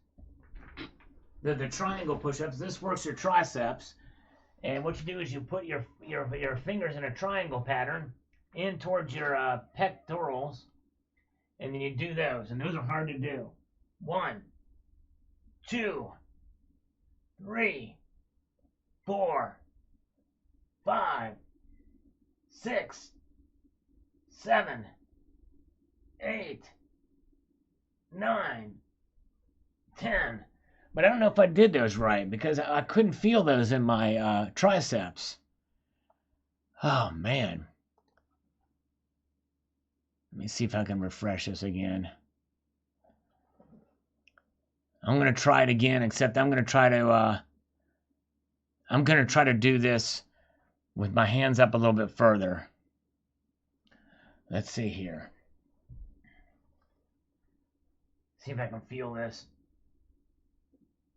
They're the triangle push-ups. This works your triceps. And what you do is you put your fingers in a triangle pattern in towards your pectorals. And then you do those. And those are hard to do. 1, 2, 3, 4, 5, 6, 7, 8, 9, 10. But I don't know if I did those right because I couldn't feel those in my triceps. Oh, man. Let me see if I can refresh this again. I'm going to try it again, except I'm going to try to do this with my hands up a little bit further. Let's see here. See if I can feel this.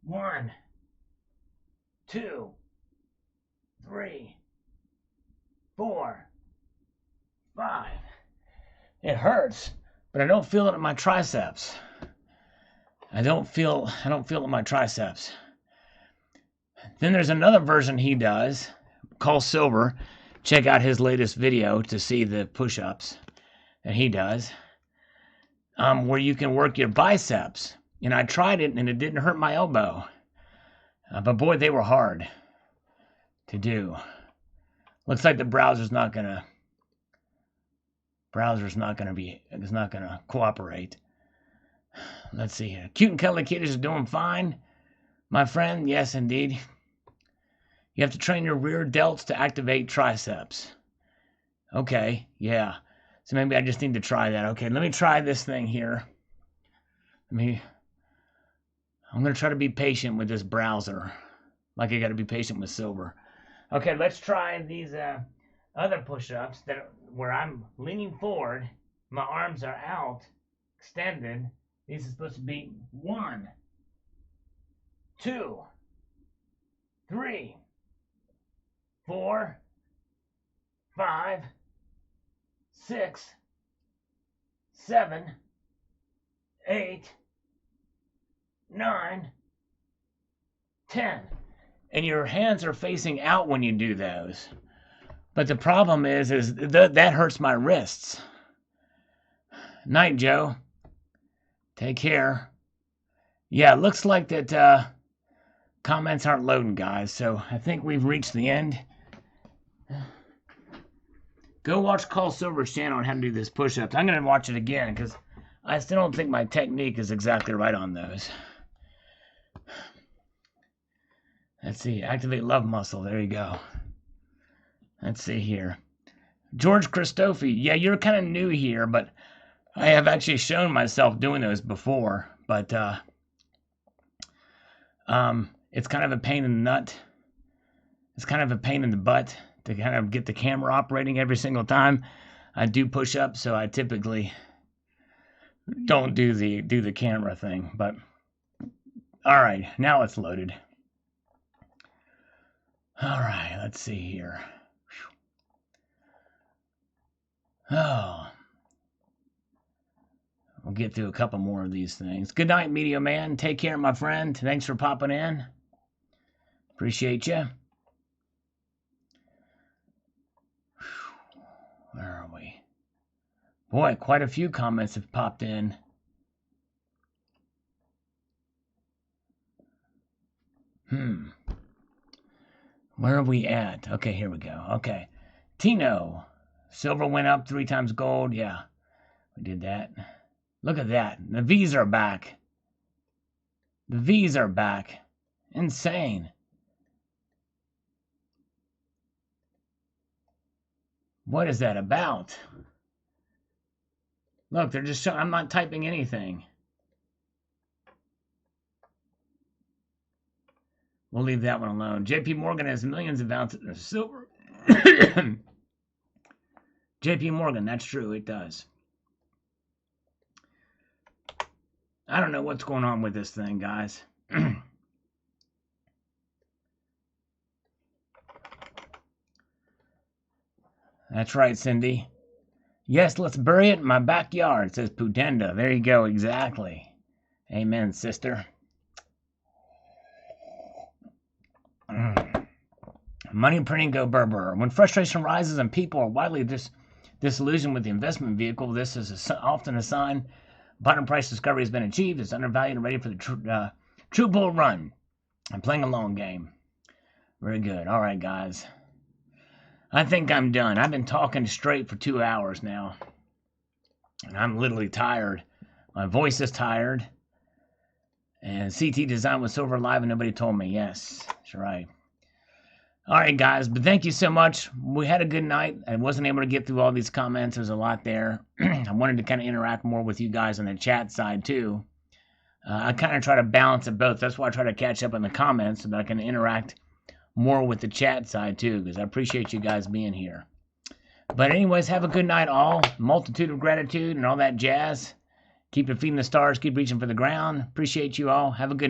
1, 2, 3, 4, 5. It hurts, but I don't feel it in my triceps. I don't feel it in my triceps. Then there's another version he does, called Silver. Check out his latest video to see the push-ups that he does, where you can work your biceps. And I tried it, and it didn't hurt my elbow. But boy, they were hard to do. Looks like the browser's not gonna cooperate. Let's see here. Cute and Cuddly Kitties is doing fine, my friend. Yes, indeed. You have to train your rear delts to activate triceps. Okay, yeah. So maybe I just need to try that. Okay, let me try this thing here. I'm going to try to be patient with this browser, like I got to be patient with Silver. Okay, let's try these other push-ups where I'm leaning forward, my arms are out, extended. These are supposed to be 1, 2, 3, 4, 5, 6, 7, 8, 9, 10. And your hands are facing out when you do those. But the problem is that hurts my wrists. Night, Joe. Take care. Yeah, it looks like that comments aren't loading, guys. So I think we've reached the end. Go watch Call Silver's channel on how to do this push-ups. I'm going to watch it again because I still don't think my technique is exactly right on those. Let's see. Activate love muscle. There you go. Let's see here. George Christofi. Yeah, you're kind of new here, but I have actually shown myself doing those before. But it's kind of a pain in the nut. It's kind of a pain in the butt to kind of get the camera operating every single time I do push-ups. So I typically don't do the camera thing. But all right, now it's loaded. All right, let's see here. Oh, we'll get through a couple more of these things. Good night, Media Man. Take care, my friend. Thanks for popping in. Appreciate you. Where are we? Boy, quite a few comments have popped in. Where are we at? Okay, here we go. Okay. Tino. Silver went up 3 times gold. Yeah, we did that. Look at that. The V's are back. The V's are back. Insane. What is that about? Look, they're just showing. I'm not typing anything. We'll leave that one alone. JP Morgan has millions of ounces of silver. JP Morgan, that's true. It does. I don't know what's going on with this thing, guys. That's right, Cindy. Yes, let's bury it in my backyard, says Putenda. There you go, exactly. Amen, sister. Money printing go Berber. When frustration rises and people are widely disillusioned with the investment vehicle, this is often a sign bottom price discovery has been achieved. It's undervalued and ready for the true bull run. I'm playing a long game. Very good. All right, guys. I think I'm done. I've been talking straight for 2 hours now. And I'm literally tired. My voice is tired. And CT Design with Silver Live and nobody told me. Yes, that's right. All right, guys, but thank you so much. We had a good night. I wasn't able to get through all these comments. There's a lot there. I wanted to kind of interact more with you guys on the chat side, too. I kind of try to balance it both. That's why I try to catch up in the comments so that I can interact more with the chat side, too, because I appreciate you guys being here. But anyways, have a good night, all. Multitude of gratitude and all that jazz. Keep your feet in the stars. Keep reaching for the ground. Appreciate you all. Have a good night.